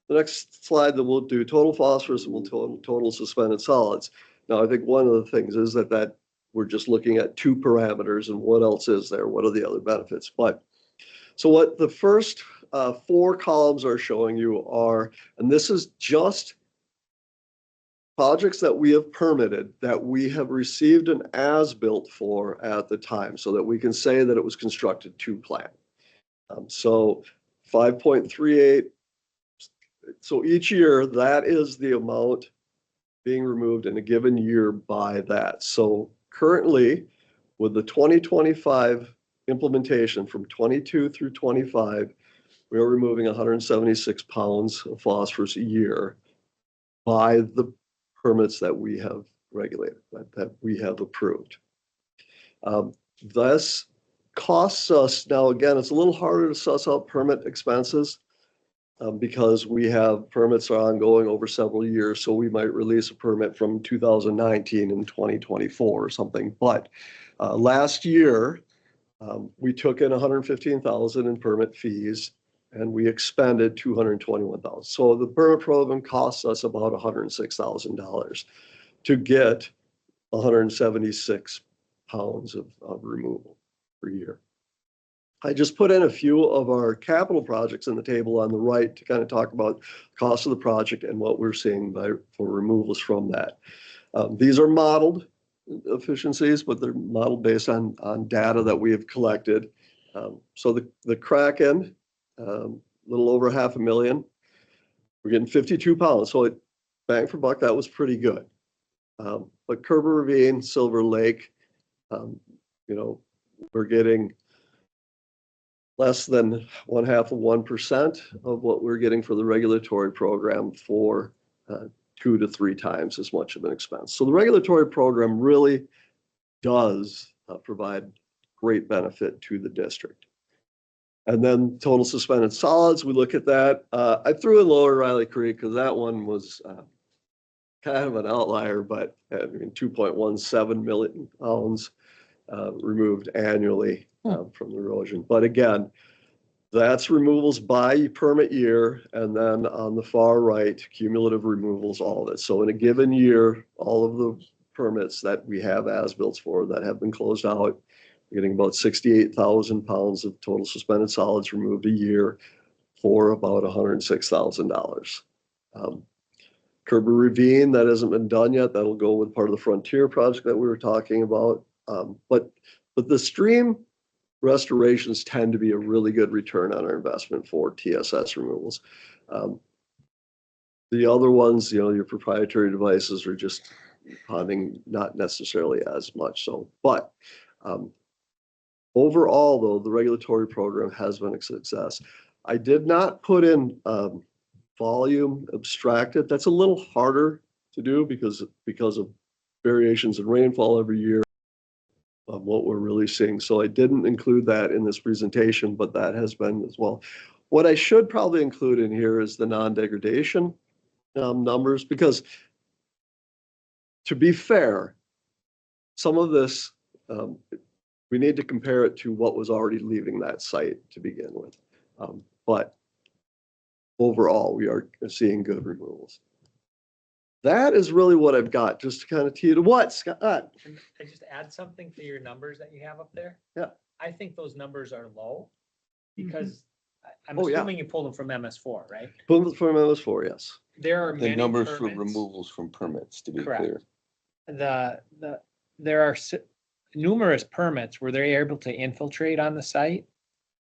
the next slide that we'll do total phosphorus and we'll total suspended solids. Now, I think one of the things is that we're just looking at two parameters, and what else is there? What are the other benefits? But so what the first four columns are showing you are, and this is just projects that we have permitted, that we have received an as-built for at the time, so that we can say that it was constructed to plan. So 5.38. So each year, that is the amount being removed in a given year by that. So currently, with the 2025 implementation from 22 through 25, we are removing 176 pounds of phosphorus a year by the permits that we have regulated, that we have approved. This costs us, now again, it's a little harder to suss out permit expenses because we have permits are ongoing over several years. So we might release a permit from 2019 and 2024 or something. But last year, we took in 115,000 in permit fees and we expended 221,000. So the permit program costs us about $106,000 to get 176 pounds of removal per year. I just put in a few of our capital projects in the table on the right to kind of talk about the cost of the project and what we're seeing for removals from that. These are modeled efficiencies, but they're modeled based on data that we have collected. So the Kraken, a little over 500,000, we're getting 52 pounds. So bang for buck, that was pretty good. But Kerber Ravine, Silver Lake, we're getting less than 0.5% of what we're getting for the regulatory program for 2 to 3 times as much of an expense. So the regulatory program really does provide great benefit to the district. And then total suspended solids, we look at that. I threw in Lower Riley Creek because that one was kind of an outlier, but 2.17 million pounds removed annually from the erosion. But again, that's removals by permit year, and then on the far right, cumulative removals, all of it. So in a given year, all of the permits that we have as-built for that have been closed out, we're getting about 68,000 pounds of total suspended solids removed a year for about $106,000. Kerber Ravine, that hasn't been done yet. That'll go with part of the Frontier project that we were talking about. But the stream restorations tend to be a really good return on our investment for TSS removals. The other ones, your proprietary devices are just ponding not necessarily as much so. But overall, though, the regulatory program has been a success. I did not put in volume abstracted. That's a little harder to do because of variations in rainfall every year of what we're really seeing. So I didn't include that in this presentation, but that has been as well. What I should probably include in here is the non-degradation numbers, because to be fair, some of this, we need to compare it to what was already leaving that site to begin with. But overall, we are seeing good removals. That is really what I've got, just to kind of tee it. What, Scott? Can I just add something to your numbers that you have up there? Yeah. I think those numbers are low because I'm Oh, yeah. assuming you pulled them from MS4, right? From MS4, yes. There are The many numbers for permits. removals from permits, to be Correct. clear. There are numerous permits where they're able to infiltrate on the site.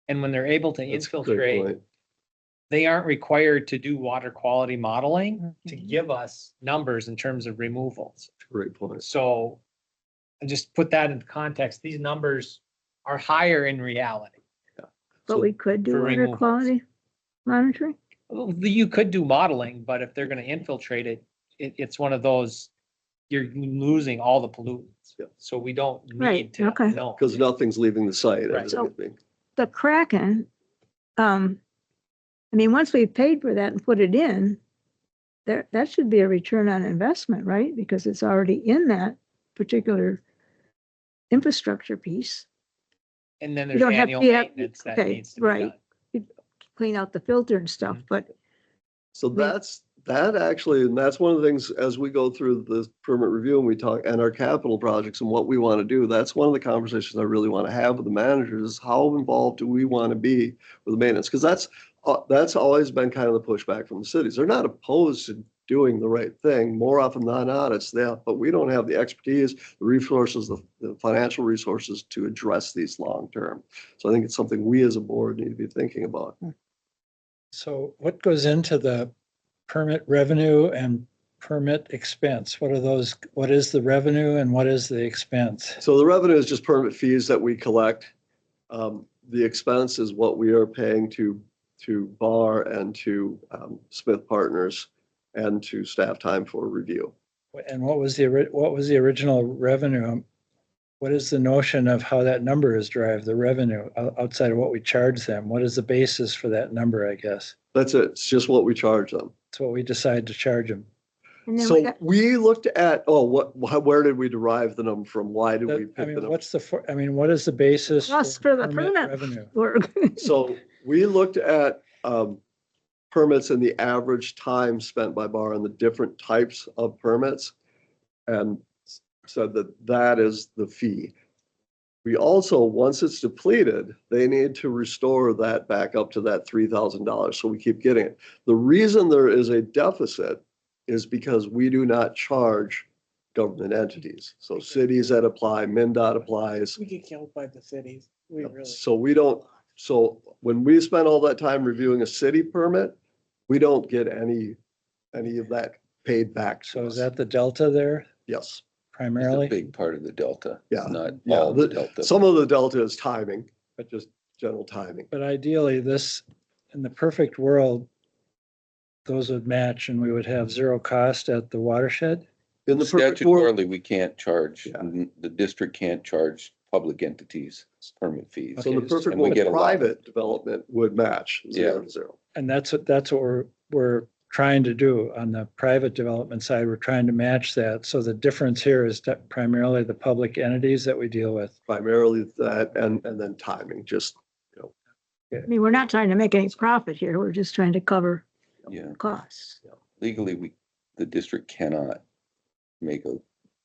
And when they're able to That's a great infiltrate, point. they aren't required to do water quality modeling to give us numbers in terms of removals. Great point. So I just put that into context. These numbers are higher in reality. But So we could do for water removals. quality monitoring. Well, you could do modeling, but if they're gonna infiltrate it, it's one of those, you're losing all the pollutants. Yeah. So we don't Right, need to okay. know. Because nothing's leaving the site. Right. as So- anything. The Kraken, once we've paid for that and put it in, that should be a return on investment, right? Because it's already in that particular infrastructure piece. And then You there's don't have annual to have- maintenance that okay, needs to be right. done. Clean out the filter and stuff, but So that actually, and that's one of the things as we go through the permit review and we talk and our capital projects and what we want to do, that's one of the conversations I really want to have with the managers is how involved do we want to be with the maintenance? Because that's always been kind of the pushback from the cities. They're not opposed to doing the right thing. More often than not, it's that, but we don't have the expertise, the resources, the financial resources to address these long term. So I think it's something we as a board need to be thinking about. So what goes into the permit revenue and permit expense? What are those? What is the revenue and what is the expense? So the revenue is just permit fees that we collect. The expense is what we are paying to BAR and to Smith Partners and to staff time for review. And what was the original revenue? what is the notion of how that number is derived, the revenue outside of what we charge them? What is the basis for that number, I guess? That's it. It's just what we charge them. It's what we decide to charge them. And then we So got- we looked at, where did we derive the number from? Why did we I pick the mean, number? what is the basis Cost for the permit permit. revenue? So we looked at permits and the average time spent by bar on the different types of permits and said that that is the fee. We also, once it's depleted, they need to restore that back up to that $3,000. So we keep getting it. The reason there is a deficit is because we do not charge government entities. So cities that apply, MnDOT applies. We get killed by the cities. We really. So we don't, so when we spend all that time reviewing a city permit, we don't get any of that paid back So to is us. that the delta there Yes, It's a primarily? big part of the delta. Yeah. Not Yeah, all the delta. some of the delta is timing, but just general timing. But ideally, this, in the perfect world, those would match and we would have zero cost at the watershed. In the perfect world, Statutorily, we can't charge, Yeah. the district can't charge public entities permit fees. so the Okay, perfect and we world, get a lot. private development would match zero Yeah. to zero. And that's what we're trying to do on the private development side. We're trying to match that. So the difference here is that primarily the public entities that we deal with. Primarily that and then timing, just, I mean, we're not trying to make any profit here. We're just trying to cover Yeah, costs. legally, the district cannot make a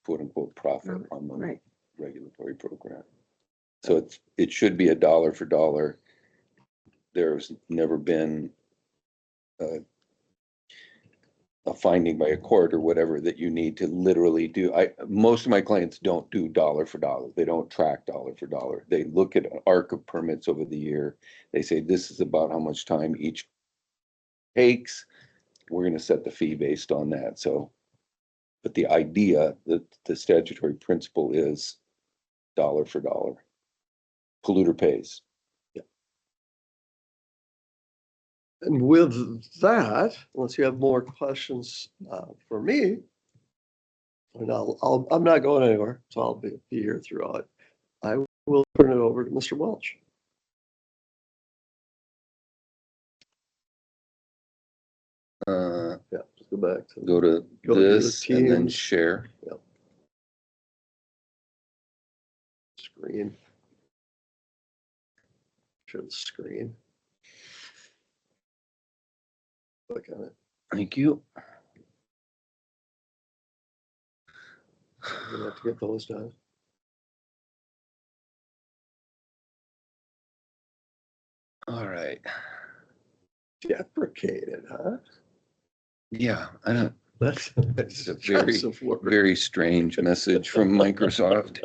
quote unquote profit on the Right. regulatory program. So it should be a dollar for dollar. There's never been a finding by a court or whatever that you need to literally do. Most of my clients don't do dollar for dollar. They don't track dollar for dollar. They look at an arc of permits over the year. They say, this is about how much time each takes. We're gonna set the fee based on that. So, but the idea, the statutory principle is dollar for dollar. Polluter pays. and with that, unless you have more questions for me, and I'm not going anywhere, so I'll be here throughout. I will turn it over to Mr. Welch. Yeah, just go back to. Go to Go to the this and then Teams. share. Screen. Share the screen. Click on it. Thank you. I'm gonna have to get those done. All right. Deprecated, huh? Yeah, I don't, That's a very- expensive work. very strange message from Microsoft.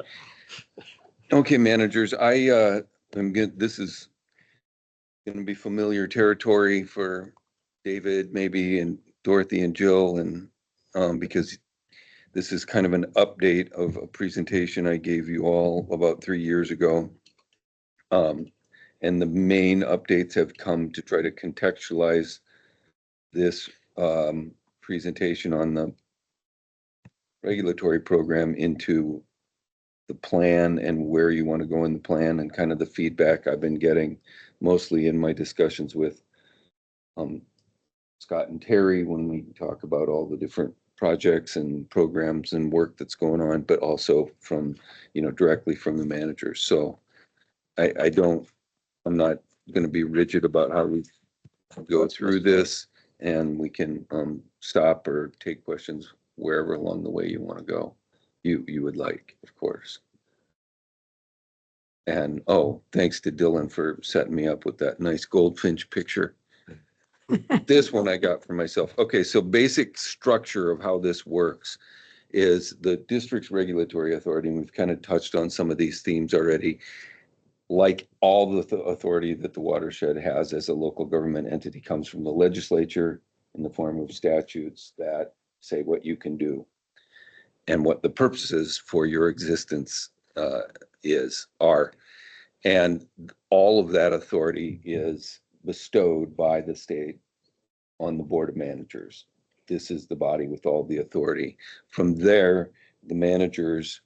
Okay, managers, this is gonna be familiar territory for David, maybe, and Dorothy and Jill, and because this is kind of an update of a presentation I gave you all about 3 years ago. And the main updates have come to try to contextualize this presentation on the regulatory program into the plan and where you want to go in the plan, and kind of the feedback I've been getting mostly in my discussions with Scott and Terry when we talk about all the different projects and programs and work that's going on, but also from, directly from the managers. So I'm not going to be rigid about how we go through this, and we can stop or take questions wherever along the way you want to go. You would like, of course. And thanks to Dylan for setting me up with that nice goldfinch picture. This one I got for myself. Okay, so basic structure of how this works is the district's regulatory authority, and we've kind of touched on some of these themes already. Like all the authority that the watershed has as a local government entity comes from the legislature in the form of statutes that say what you can do and what the purposes for your existence are. And all of that authority is bestowed by the state on the board of managers. This is the body with all the authority. From there, the managers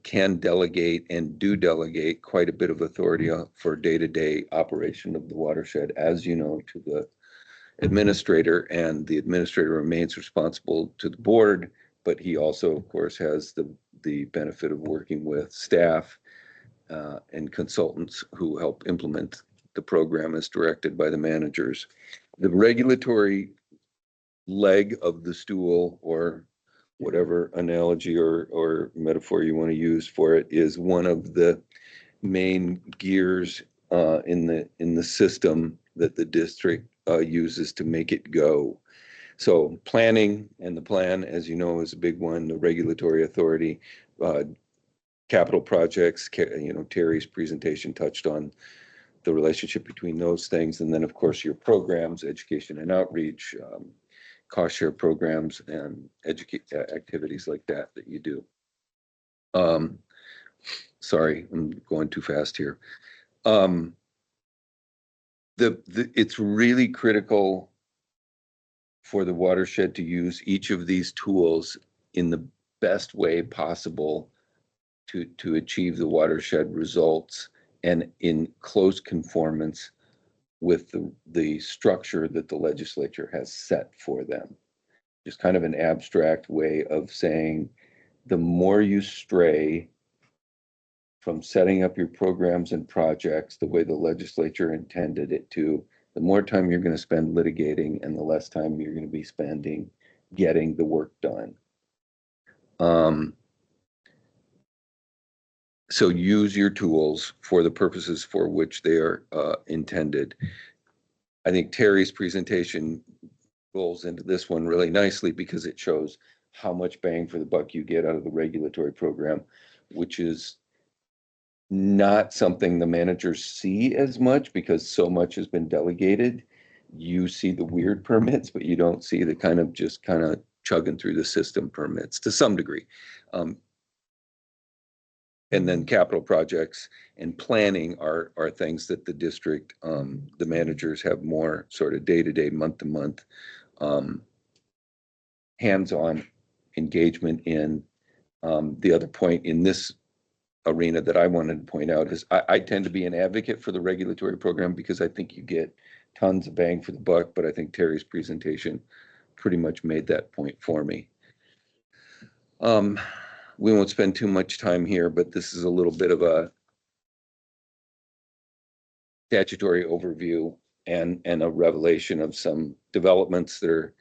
can delegate and do delegate quite a bit of authority for day-to-day operation of the watershed, as you know, to the administrator, and the administrator remains responsible to the board, but he also, of course, has the benefit of working with staff and consultants who help implement the program as directed by the managers. The regulatory leg of the stool, or whatever analogy or metaphor you want to use for it, is one of the main gears in the system that the district uses to make it go. So planning, and the plan, as you know, is a big one. The regulatory authority, capital projects, Terry's presentation touched on the relationship between those things. And then, of course, your programs, education and outreach, cost share programs, and activities like that you do. Sorry, I'm going too fast here. It's really critical for the watershed to use each of these tools in the best way possible to achieve the watershed results, and in close conformance with the structure that the legislature has set for them. Just kind of an abstract way of saying, the more you stray from setting up your programs and projects the way the legislature intended it to, the more time you're going to spend litigating and the less time you're going to be spending getting the work done. So use your tools for the purposes for which they are intended. I think Terry's presentation rolls into this one really nicely because it shows how much bang for the buck you get out of the regulatory program, which is not something the managers see as much because so much has been delegated. You see the weird permits, but you don't see the kind of chugging through the system permits to some degree. And then capital projects and planning are things that the district, the managers have more sort of day-to-day, month-to-month hands-on engagement in. The other point in this arena that I wanted to point out is I tend to be an advocate for the regulatory program because I think you get tons of bang for the buck, but I think Terry's presentation pretty much made that point for me. We won't spend too much time here, but this is a little bit of a statutory overview and a revelation of some developments that are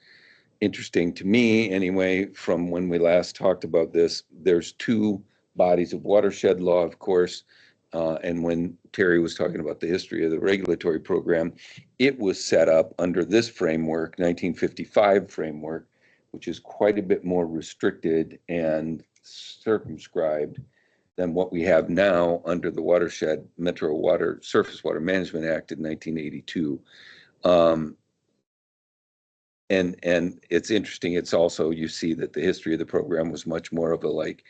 interesting to me anyway from when we last talked about this. There's two bodies of watershed law, of course, and when Terry was talking about the history of the regulatory program, it was set up under this framework, 1955 framework, which is quite a bit more restricted and circumscribed than what we have now under the Watershed Metro Water Surface Water Management Act in 1982. And it's interesting. It's also, you see that the history of the program was much more of a like,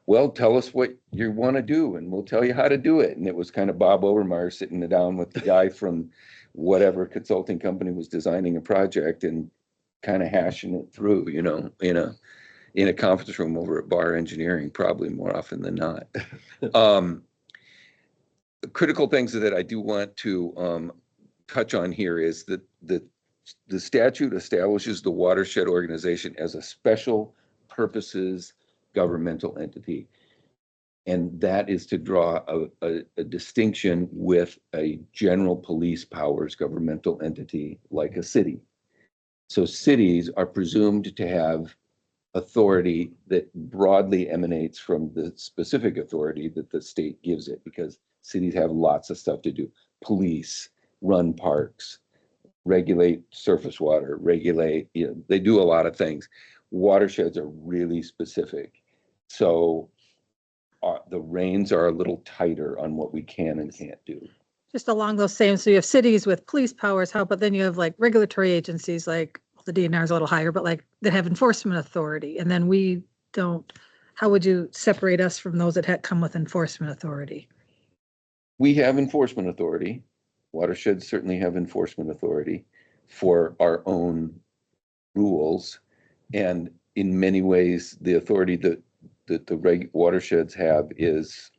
well, tell us what you want to do and we'll tell you how to do it. And it was kind of Bob Overmeyer sitting down with the guy from whatever consulting company was designing a project and kind of hashing it through, in a conference room over at Bar Engineering, probably more often than not. Critical things that I do want to touch on here is that the statute establishes the watershed organization as a special purposes governmental entity. And that is to draw a distinction with a general police powers governmental entity like a city. So cities are presumed to have authority that broadly emanates from the specific authority that the state gives it, because cities have lots of stuff to do. Police, run parks, regulate surface water, regulate, they do a lot of things. Watersheds are really specific. So the reins are a little tighter on what we can and can't do. Just along those same, so you have cities with police powers, but then you have like regulatory agencies, like the DNR is a little higher, but like that have enforcement authority. And then we don't, how would you separate us from those that come with enforcement authority? We have enforcement authority. Watersheds certainly have enforcement authority for our own rules. And in many ways, the authority that that the watersheds have is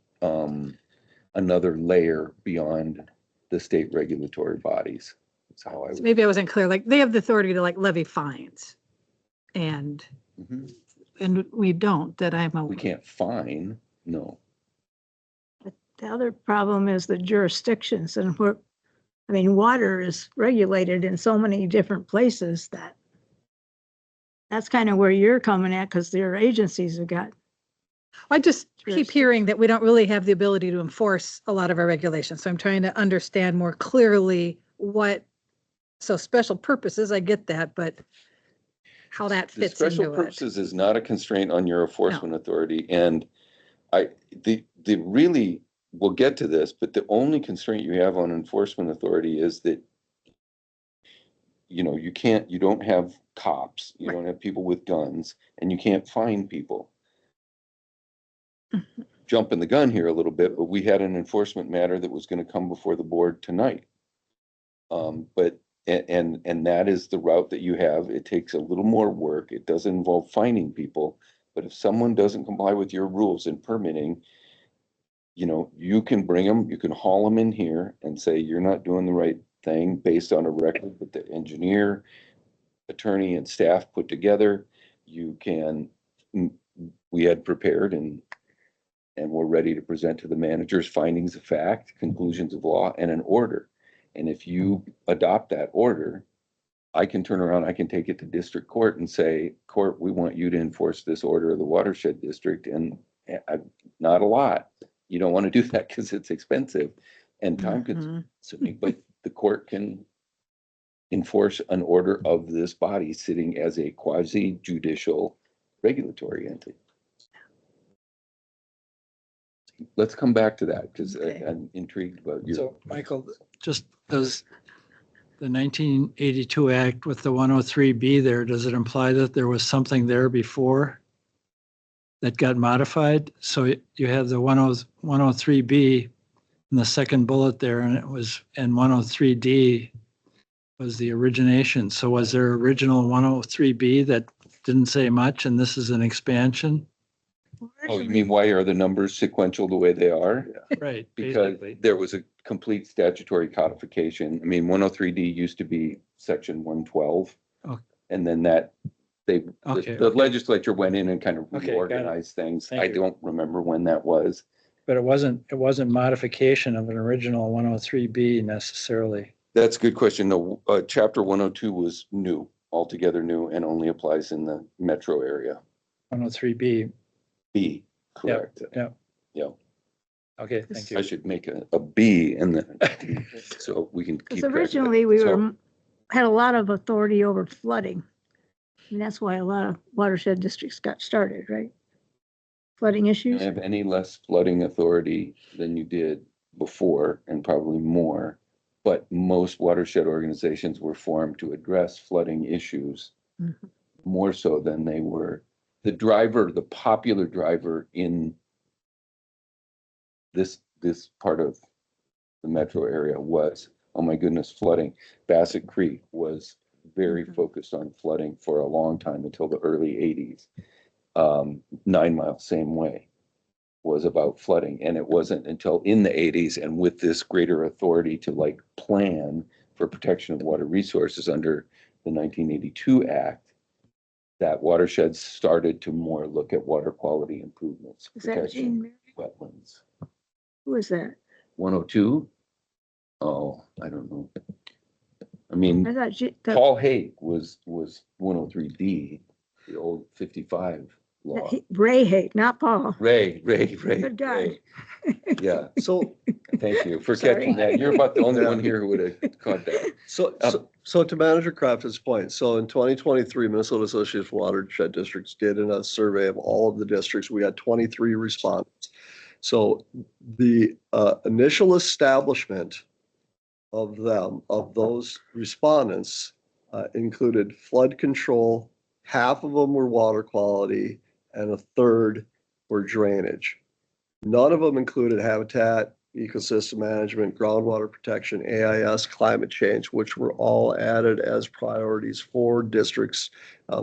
another layer beyond the state regulatory bodies. That's how I So would. maybe I wasn't clear, like they have the authority to like levy fines and, Mhm. and we don't, that I'm We aware. can't fine, no. The other problem is the jurisdictions and where, I mean, water is regulated in so many different places that that's kind of where you're coming at because their agencies have got, I just keep Jurisdiction. hearing that we don't really have the ability to enforce a lot of our regulations. So I'm trying to understand more clearly what, so special purposes, I get that, but how that The fits special into it. purposes is not a constraint on your enforcement authority, and the really, we'll get to this, but the only constraint you have on enforcement authority is that, you know, you don't have cops, you Right. don't have people with guns, and you can't fine people. Jumping the gun here a little bit, but we had an enforcement matter that was gonna come before the board tonight. But, and that is the route that you have. It takes a little more work. It doesn't involve fining people. But if someone doesn't comply with your rules in permitting, you know, you can bring them, you can haul them in here and say, you're not doing the right thing based on a record that the engineer, attorney and staff put together. You can, we had prepared and we're ready to present to the managers findings of fact, conclusions of law, and an order. And if you adopt that order, I can turn around, I can take it to district court and say, court, we want you to enforce this order of the watershed district, and not a lot. You don't want to do that because it's expensive and time consuming, but the court can enforce an order of this body sitting as a quasi judicial regulatory entity. Let's come back to that because Okay. I'm intrigued about your. So Michael, just does the 1982 Act with the 103B there, does it imply that there was something there before that got modified? So you have the 103B in the second bullet there, and it was, and 103D was the origination. So was there original 103B that didn't say much, and this is an expansion? Oh, you mean why are the numbers sequential the way they are? Right, Because basically. there was a complete statutory codification. I mean, 103D used to be section 112. Oh. And then that, the Okay. legislature went in and kind of Okay, got it. reorganized things. Thank I you. don't remember when that was. But it wasn't modification of an original 103B necessarily. That's a good question. No, chapter 102 was new, altogether new, and only applies in the metro area. 103B. B, correct. Yeah. Yeah. Okay, thank I you. should make a B in the, so we can keep because track of it. originally we So- were, had a lot of authority over flooding. And that's why a lot of watershed districts got started, right? Flooding You issues. don't have any less flooding authority than you did before, and probably more. But most watershed organizations were formed to address flooding issues Mhm. more so than they were. The popular driver in this part of the metro area was, oh my goodness, flooding. Bassett Creek was very focused on flooding for a long time until the early 80s. 9 Mile, same way, was about flooding. And it wasn't until in the 80s and with this greater authority to like plan for protection of water resources under the 1982 Act that watersheds started to more look at water quality improvements, Is that protection, Jean? wetlands. Who is that? 102? Oh, I don't know. I mean, I thought Paul Haig was 103D, the old 55 law. Ray Haight, not Paul. Ray. Good guy. Ray. Yeah, So, thank you for Sorry. catching that. You're about the only Yeah. one here who would have caught that. so to Manager Crafton's point, so in 2023, Minnesota Association of Watershed Districts did a survey of all of the districts. We had 23 respondents. So the initial establishment of those respondents included flood control, half of them were water quality, and a third were drainage. None of them included habitat ecosystem management, groundwater protection, AIS, climate change, which were all added as priorities for districts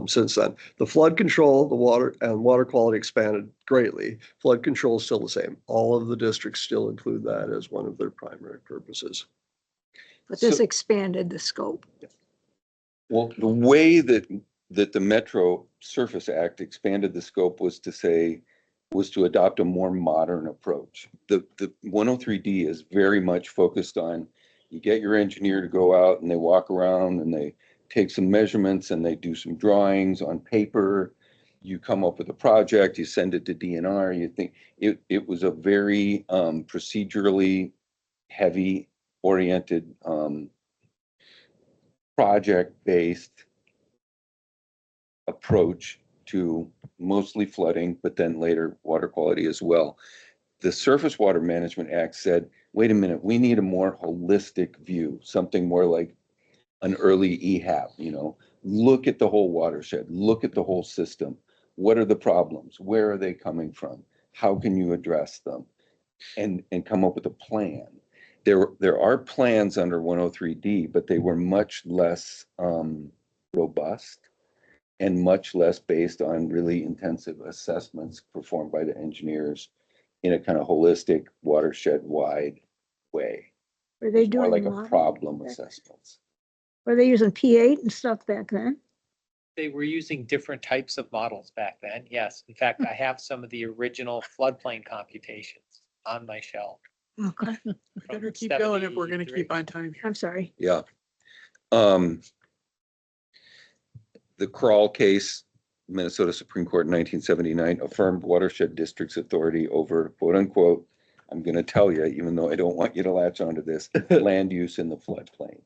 since then. The flood control, the water and water quality expanded greatly. Flood control is still the same. All of the districts still include that as one of their primary purposes. But this So- expanded the scope. Well, the way that the Metro Surface Act expanded the scope was to adopt a more modern approach. The 103D is very much focused on, you get your engineer to go out and they walk around and they take some measurements and they do some drawings on paper. You come up with a project, you send it to DNR, you think it was a very procedurally heavy oriented project-based approach to mostly flooding, but then later water quality as well. The Surface Water Management Act said, wait a minute, we need a more holistic view, something more like an early EHAP, look at the whole watershed, look at the whole system. What are the problems? Where are they coming from? How can you address them? And come up with a plan. There are plans under 103D, but they were much less robust and much less based on really intensive assessments performed by the engineers in a kind of holistic watershed-wide way. Were they More doing like a modeling problem back- assessments. Were they using P8 and stuff back then? They were using different types of models back then, yes. In fact, I have some of the original floodplain computations on my shelf. Okay, We better keep going if we're gonna keep on time here. I'm sorry. Yeah. The Crawl case, Minnesota Supreme Court in 1979 affirmed watershed districts authority over quote unquote, I'm going to tell you, even though I don't want you to latch onto this, land use in the floodplain.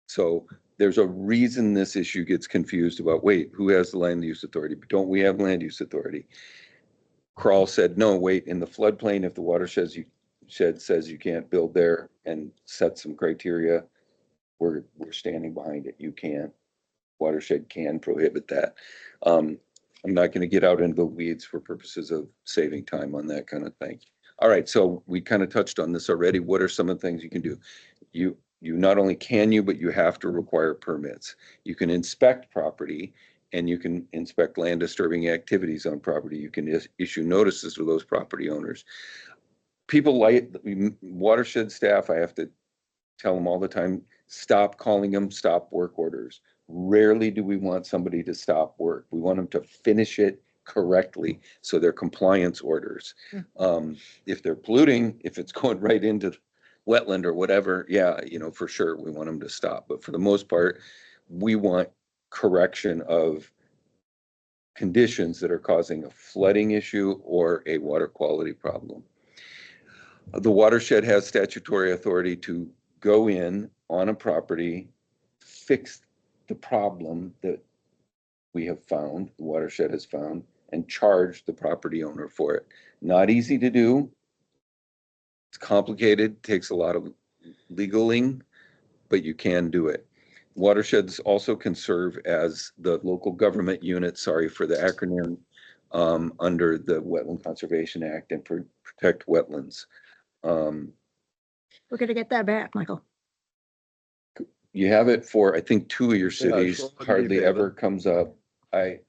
So there's a reason this issue gets confused about, wait, who has the land use authority? Don't we have land use authority? Crawl said, no, wait, in the floodplain, if the watershed says you can't build there and set some criteria, we're standing behind it. You can't. Watershed can prohibit that. I'm not going to get out into the weeds for purposes of saving time on that kind of thing. All right, so we kind of touched on this already. What are some of the things you can do? You not only can you, but you have to require permits. You can inspect property and you can inspect land disturbing activities on property. You can issue notices to those property owners. People like watershed staff, I have to tell them all the time, stop calling them stop work orders. Rarely do we want somebody to stop work. We want them to finish it correctly. So they're compliance orders. If they're polluting, if it's going right into wetland or whatever, yeah, for sure, we want them to stop. But for the most part, we want correction of conditions that are causing a flooding issue or a water quality problem. The watershed has statutory authority to go in on a property, fix the problem that we have found, the watershed has found, and charge the property owner for it. Not easy to do. It's complicated, takes a lot of legaling, but you can do it. Watersheds also can serve as the local government unit, sorry for the acronym, under the Wetland Conservation Act and protect wetlands. We're gonna get that back, Michael. You have it for, I think, 2 of your cities, sure. hardly ever comes up. I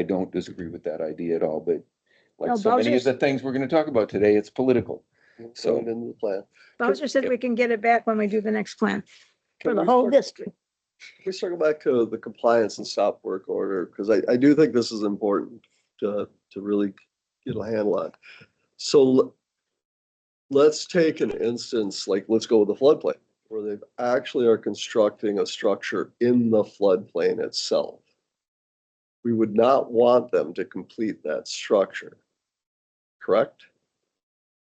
don't disagree with that idea at all, but like No, so many of Bowser's- the things we're gonna talk about today, it's political. So into the plan. Bowser said we can get it back when we do the next plan for Can the we whole start- district. We circle back to the compliance and stop work order, because I do think this is important to really get a handle on. So let's take an instance, like, let's go with the floodplain, where they actually are constructing a structure in the floodplain itself. We would not want them to complete that structure, correct?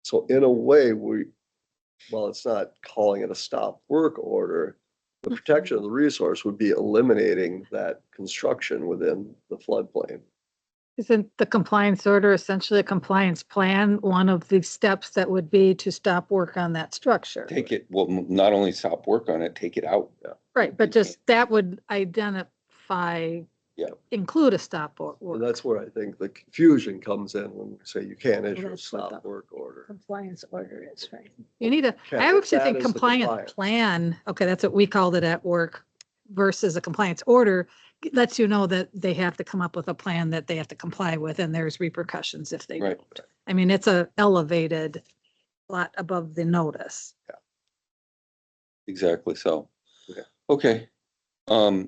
So in a way, well, it's not calling it a stop work order. The protection of the resource would be eliminating that construction within the floodplain. Isn't the compliance order essentially a compliance plan? One of the steps that would be to stop work on that structure. Take it, well, not only stop work on it, take it out. Right, but just that would identify include a stop And work. that's where I think the confusion comes in when we say you can't issue a that's what stop the- work order. Compliance order is, right? You need a, Ken, I actually that think is the compliance compliance. plan, okay, that's what we called it at work versus a compliance order, lets you know that they have to come up with a plan that they have to comply with and there's repercussions if they Right. don't. I mean, it's a elevated lot above the notice. Exactly so. Okay. Okay.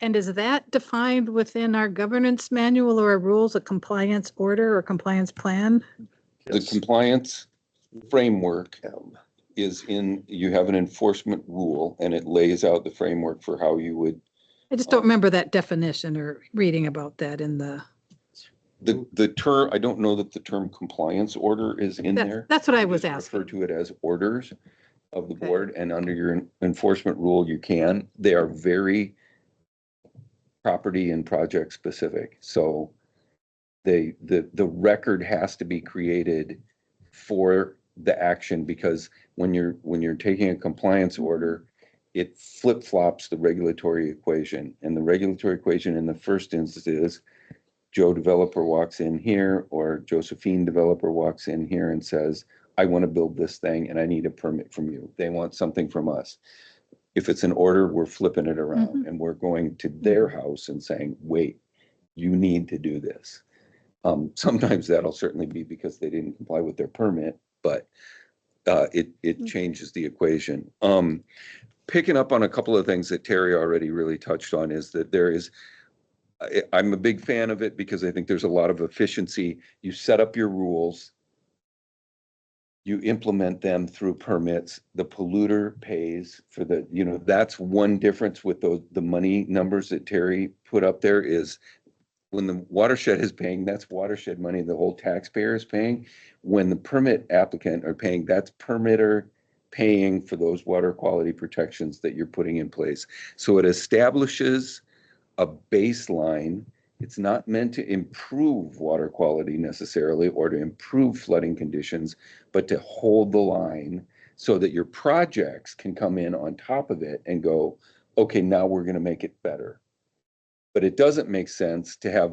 And is that defined within our governance manual or our rules, a compliance order or compliance plan? The Yes. compliance framework Um, is you have an enforcement rule and it lays out the framework for how you would, I just don't remember that definition or reading about that in the, the term, I don't know that the term compliance order is in there. that's what I You was just refer asking. to it as orders of the Okay. board, and under your enforcement rule, you can. They are very property and project specific. So the record has to be created for the action, because when you're taking a compliance order, it flip-flops the regulatory equation. And the regulatory equation in the first instance is Joe developer walks in here, or Josephine developer walks in here and says, I want to build this thing and I need a permit from you. They want something from us. If it's an order, we're flipping it around and we're going to their house and saying, wait, you need to do this. Sometimes that'll certainly be because they didn't comply with their permit, but it changes the equation. Picking up on a couple of things that Terry already really touched on is that I'm a big fan of it because I think there's a lot of efficiency. You set up your rules, you implement them through permits, the polluter pays for that's one difference with the money numbers that Terry put up there is when the watershed is paying, that's watershed money the whole taxpayer is paying. When the permit applicant are paying, that's permitter paying for those water quality protections that you're putting in place. So it establishes a baseline. It's not meant to improve water quality necessarily or to improve flooding conditions, but to hold the line so that your projects can come in on top of it and go, okay, now we're going to make it better. But it doesn't make sense to have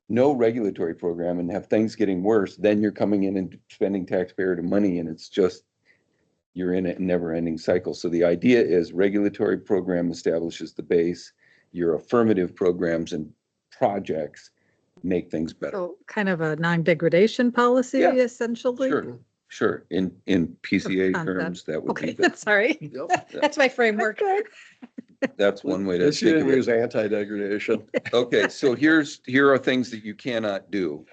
no regulatory program and have things getting worse. Then you're coming in and spending taxpayer money, and it's just, you're in a never ending cycle. So the idea is regulatory program establishes the base, your affirmative programs and projects make things better. So kind of a non-degradation policy Yeah, essentially? Sure. In PCA Concept. terms, that would be, Okay, sorry. Yep. That's my framework. that's one way to Guess you think didn't of use it. anti-degradation. Okay, so here are things that you cannot do.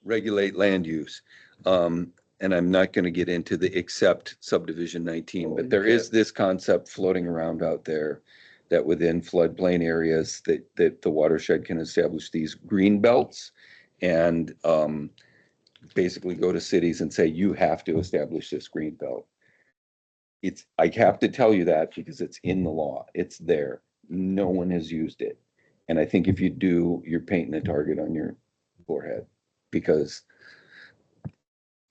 Regulate land use. And I'm not going to get into the except subdivision 19, Oh, but you there is can't. this concept floating around out there that within floodplain areas that the watershed can establish these green belts and basically go to cities and say, you have to establish this green belt. I have to tell you that because it's in the law. It's there. No one has used it. And I think if you do, you're painting a target on your forehead because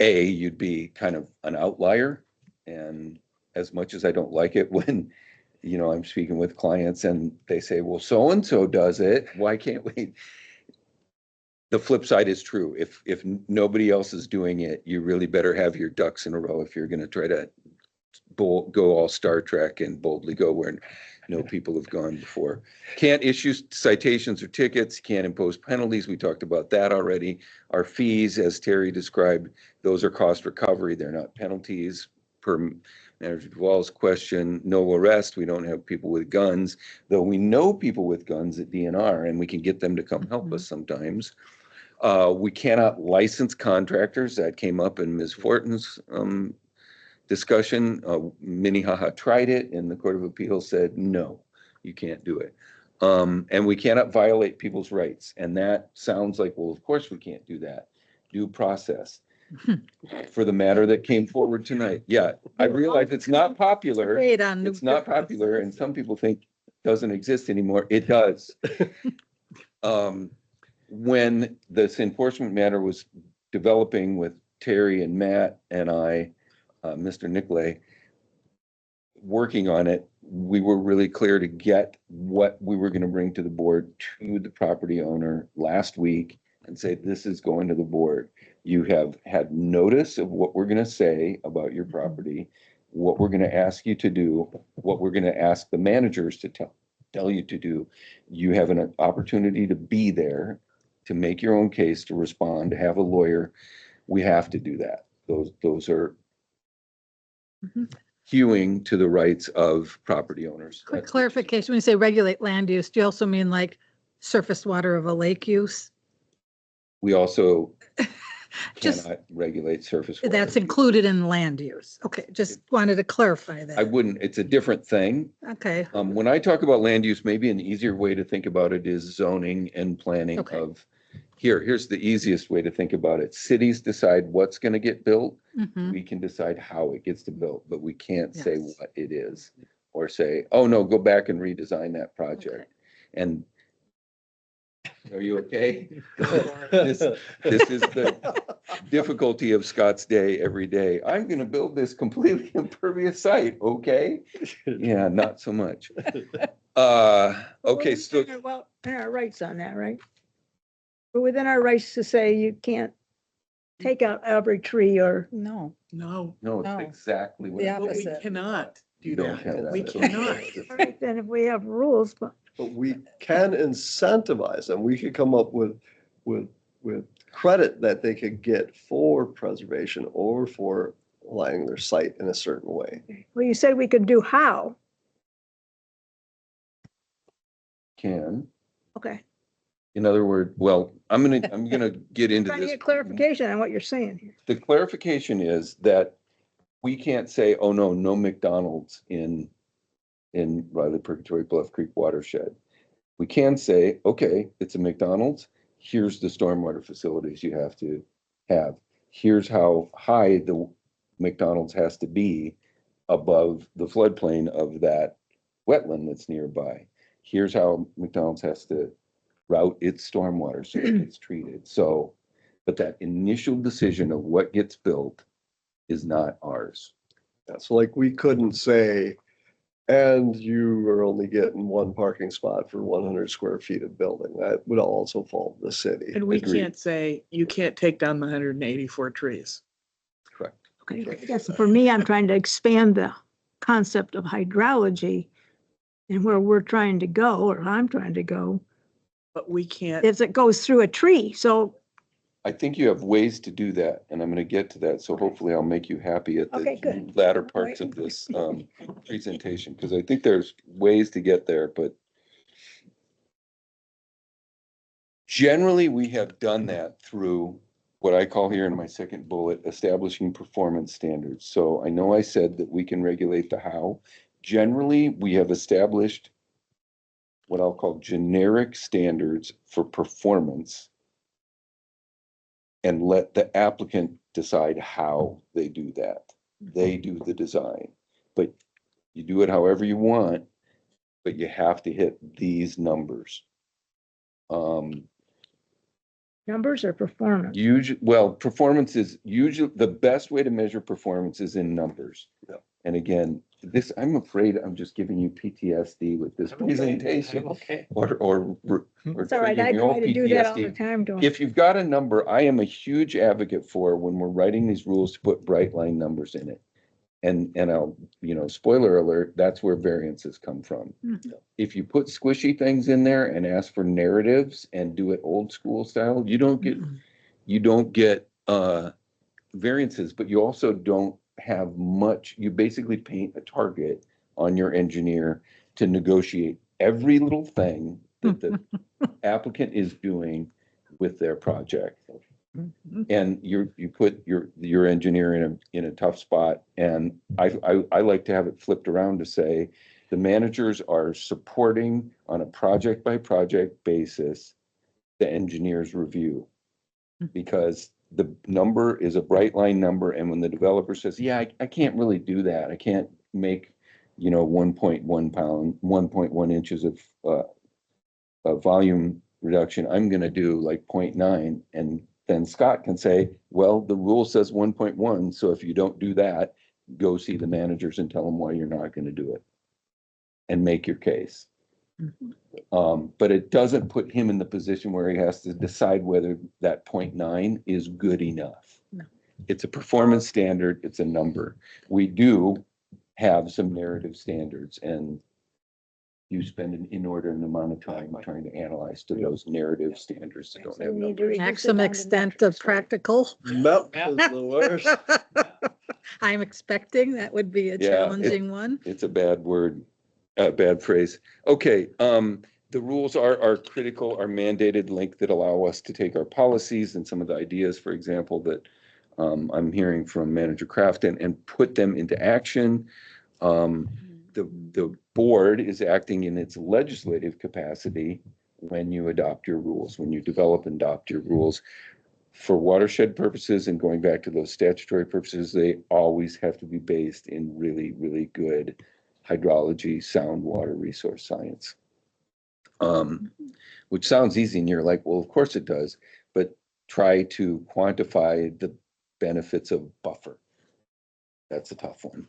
you'd be kind of an outlier. And as much as I don't like it when, I'm speaking with clients and they say, well, so-and-so does it, why can't we? The flip side is true. If nobody else is doing it, you really better have your ducks in a row if you're going to try to go all Star Trek and boldly go where no people have gone before. Can't issue citations or tickets, can't impose penalties. We talked about that already. Our fees, as Terry described, those are cost recovery. They're not penalties. Per Manager Duvall's question, no arrest. We don't have people with guns, though we know people with guns at DNR and we can get them to come help us sometimes. We cannot license contractors. That came up in Ms. Fortin's discussion. Minnehaha tried it and the Court of Appeals said, no, you can't do it. And we cannot violate people's rights. And that sounds like, well, of course we can't do that. Due process. For the matter that came forward tonight. Yeah, I realize it's not popular. Wait on. It's not popular and some people think it doesn't exist anymore. It does. When this enforcement matter was developing with Terry and Matt and I, Mr. Nicolay, working on it, we were really clear to get what we were gonna bring to the board to the property owner last week and say, this is going to the board. You have had notice of what we're gonna say about your property, what we're gonna ask you to do, what we're gonna ask the managers to tell you to do. You have an opportunity to be there, to make your own case, to respond, to have a lawyer. We have to do that. Those are hewing to the rights of property owners. Quick That's- clarification, when you say regulate land use, do you also mean like surface water of a lake use? We also Just- cannot regulate surface water. That's included in land use. Okay, just wanted to clarify I that. wouldn't, it's a different thing. Okay, When I talk about land use, maybe an easier way to think about it is zoning and planning Okay. of, here's the easiest way to think about it. Cities decide what's gonna get built. mhm, We can decide how it gets to built, but we can't say Yes. what it is. Or say, oh no, go back and redesign that okay. project. And are you okay? This is the difficulty of Scott's day every day. I'm gonna build this completely impervious site, okay? Yeah, not so much. Okay, so Well, in our rights on that, right? We're within our rights to say you can't take out every tree or, No, No, no, it's No. exactly what. The I'm but we saying. opposite. cannot do You don't have that. We that. cannot. all right, then if we have rules, but But we can incentivize them. We could come up with credit that they could get for preservation or for aligning their site in a certain way. well, you said we could do how. Can, Okay. in other words, well, I'm gonna get into Trying to this. get clarification on what you're saying here. The clarification is that we can't say, oh no, no McDonald's in Riley Purgatory Bluff Creek watershed. We can say, okay, it's a McDonald's. Here's the stormwater facilities you have to have. Here's how high the McDonald's has to be above the floodplain of that wetland that's nearby. Here's how McDonald's has to route its stormwater so it gets treated. So, but that initial decision of what gets built is not ours. Yeah, so like we couldn't say, and you are only getting one parking spot for 100 square feet of building. That would also fall to the city. And we Agreed. can't say, you can't take down the 184 trees. Correct. Okay, I guess for me, I'm trying to expand the concept of hydrology and where we're trying to go, or I'm trying to go, But we can't, is it goes through a tree. So, I think you have ways to do that, and I'm gonna get to that, so Okay. hopefully I'll make you happy at Okay, the good. latter parts of this presentation, because I think there's ways to get there, but generally, we have done that through what I call here in my second bullet, establishing performance standards. So I know I said that we can regulate the how. Generally, we have established what I'll call generic standards for performance and let the applicant decide how they do that. They do the design, but you do it however you want, but you have to hit these numbers. numbers or performance? Usually, well, performance is usually, the best way to measure performance is in numbers. Yeah. And again, this, I'm afraid I'm just giving you PTSD with this I'm okay. presentation. I'm okay. Or It's all right. I triggering your try to do that all the PTSD. time, don't. If you've got a number, I am a huge advocate for when we're writing these rules to put bright line numbers in it. And I'll, spoiler alert, that's where variances come from. Mhm. If you put squishy things in there and ask for narratives and do it old school style, you don't get variances, but you also don't have much. You basically paint a target on your engineer to negotiate every little thing that the applicant is doing with their project. And you put your engineer in a tough spot. And I like to have it flipped around to say, the managers are supporting on a project by project basis, the engineer's review. Because the number is a bright line number. And when the developer says, yeah, I can't really do that. I can't make, 1.1 pound, 1.1 inches of volume reduction. I'm going to do like 0.9. And then Scott can say, well, the rule says 1.1. So if you don't do that, go see the managers and tell them why you're not going to do it. and make your case. But it doesn't put him in the position where he has to decide whether that 0.9 is good enough. No. It's a performance standard, it's a number. We do have some narrative standards, and you spend an inordinate amount of time trying to analyze to those narrative standards that don't So have we need to numbers. reduce it Maximum down to extent of metrics, right? practical. Melt is the worst. I'm expecting that would be a Yeah, challenging one. It's a bad word, a bad phrase. Okay, the rules are critical, are mandated link that allow us to take our policies and some of the ideas, for example, that I'm hearing from Manager Kraft and put them into action. The board is acting in its legislative capacity when you adopt your rules, when you develop and adopt your rules. For watershed purposes and going back to those statutory purposes, they always have to be based in really, really good hydrology, sound water resource science. Which sounds easy, and you're like, well, of course it does, but try to quantify the benefits of buffer. That's a tough one.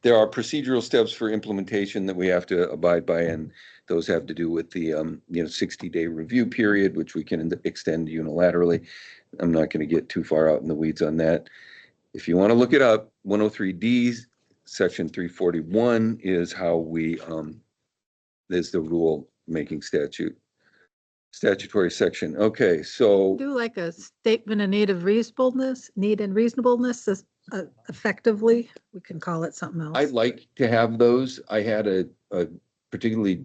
There are procedural steps for implementation that we have to abide by, and those have to do with the 60-day review period, which we can extend unilaterally. I'm not going to get too far out in the weeds on that. If you want to look it up, 103D, section 341 is how we is the rule making statutory section. Okay, so Do like a statement of need and reasonableness, effectively. We can call it something else. I'd like to have those. I had a particularly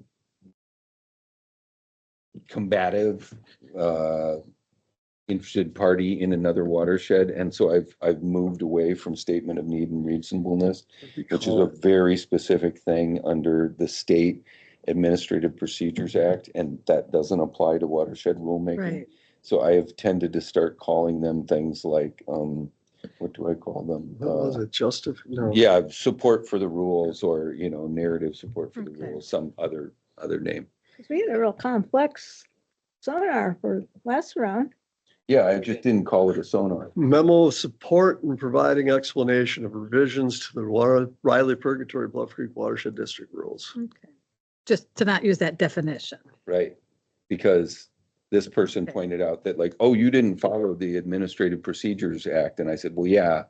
combative, interested party in another watershed, and so I've moved away from statement of need and reasonableness, which is a very specific thing under the State Administrative Procedures Act, and that doesn't apply to watershed rulemaking. Right. So I have tended to start calling them things like, what do I call them? What was it, No. Yeah, support for the rules, or narrative support for the Okay. rules, some other name. We had a real complex sonar for last round. Yeah, I just didn't call it a sonar. Memo of support and providing explanation of revisions to the Riley Purgatory Bluff Creek Watershed District rules. Okay. Just to not use that definition. Right, because this person Okay. pointed out that like, oh, you didn't follow the Administrative Procedures Act, and I said, well, yeah,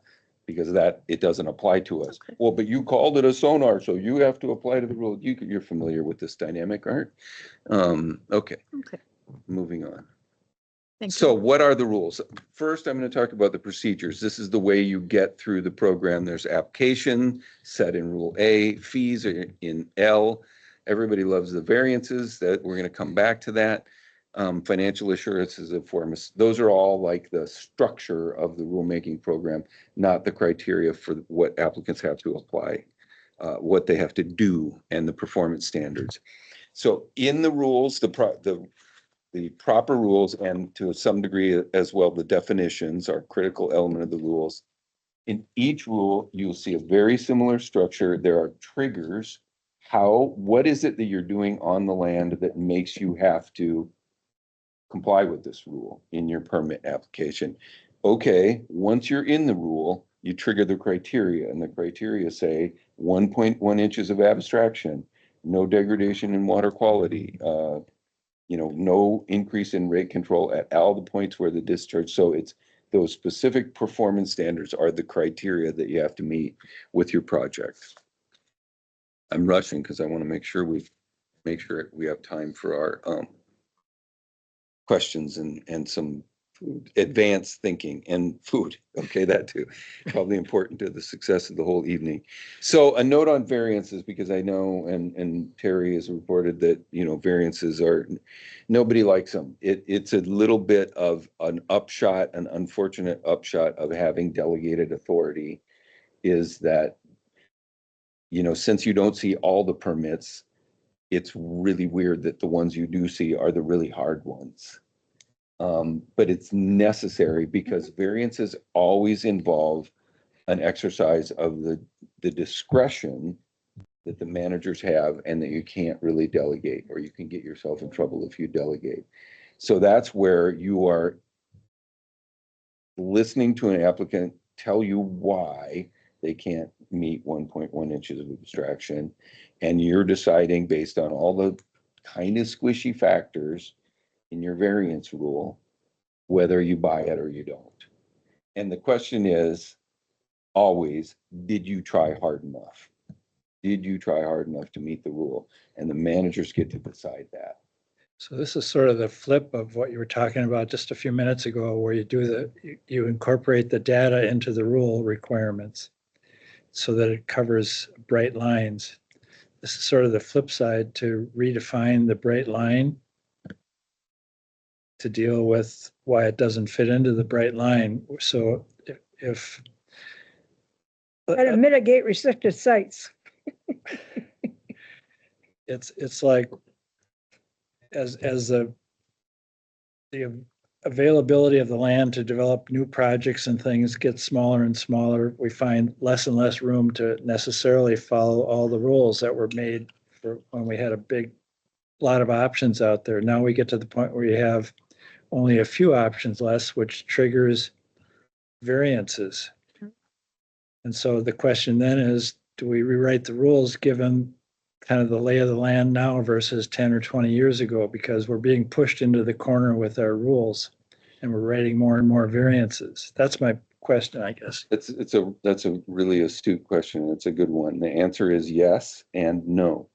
because it doesn't apply to us. Okay. Well, but you called it a sonar, so you have to apply to the rule. You're familiar with this dynamic, aren't? Okay, Okay. moving on. Thank So you. what are the rules? First, I'm going to talk about the procedures. This is the way you get through the program. There's application set in Rule A, fees are in L. Everybody loves the variances. That we're going to come back to that. Financial assurance is a form. Those are all like the structure of the rulemaking program, not the criteria for what applicants have to apply, what they have to do, and the performance standards. So in the rules, the proper rules, and to some degree as well, the definitions are a critical element of the rules. In each rule, you'll see a very similar structure. There are triggers. What is it that you're doing on the land that makes you have to comply with this rule in your permit application? Okay, once you're in the rule, you trigger the criteria, and the criteria say 1.1 inches of abstraction, no degradation in water quality, no increase in rate control at all the points where the discharge. So it's those specific performance standards are the criteria that you have to meet with your project. I'm rushing because I want to make sure we have time for our questions and some advanced thinking and food. Okay, that too. Probably important to the success of the whole evening. So a note on variances, because I know, and Terry has reported that, variances are, nobody likes them. It's a little bit of an unfortunate upshot of having delegated authority is that, since you don't see all the permits, it's really weird that the ones you do see are the really hard ones. But it's necessary because variances always involve an exercise of the discretion that the managers have and that you can't really delegate, or you can get yourself in trouble if you delegate. So that's where you are listening to an applicant tell you why they can't meet 1.1 inches of abstraction. And you're deciding based on all the kind of squishy factors in your variance rule, whether you buy it or you don't. And the question is always, did you try hard enough? Did you try hard enough to meet the rule? And the managers get to decide that. So this is sort of the flip of what you were talking about just a few minutes ago, where you incorporate the data into the rule requirements so that it covers bright lines. This is sort of the flip side to redefine the bright line to deal with why it doesn't fit into the bright line. So if Try to mitigate restricted sites. it's like as the availability of the land to develop new projects and things gets smaller and smaller, we find less and less room to necessarily follow all the rules that were made for when we had a lot of options out there. Now we get to the point where you have only a few options less, which triggers variances. And so the question then is, do we rewrite the rules given kind of the lay of the land now versus 10 or 20 years ago? Because we're being pushed into the corner with our rules and we're writing more and more variances. That's my question, I guess. That's a really astute question. It's a good one. The answer is yes and no.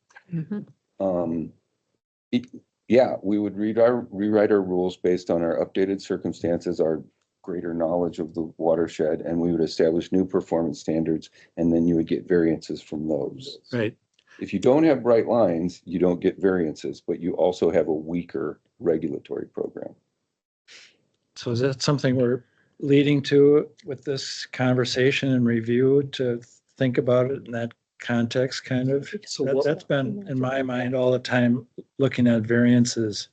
Yeah, we would rewrite our rules based on our updated circumstances, our greater knowledge of the watershed, and we would establish new performance standards, and then you would get variances from those. Right. If you don't have bright lines, you don't get variances, but you also have a weaker regulatory program. So is that something we're leading to with this conversation and review, to think about it in that context, kind of? So That's been in my mind all the time, looking at variances.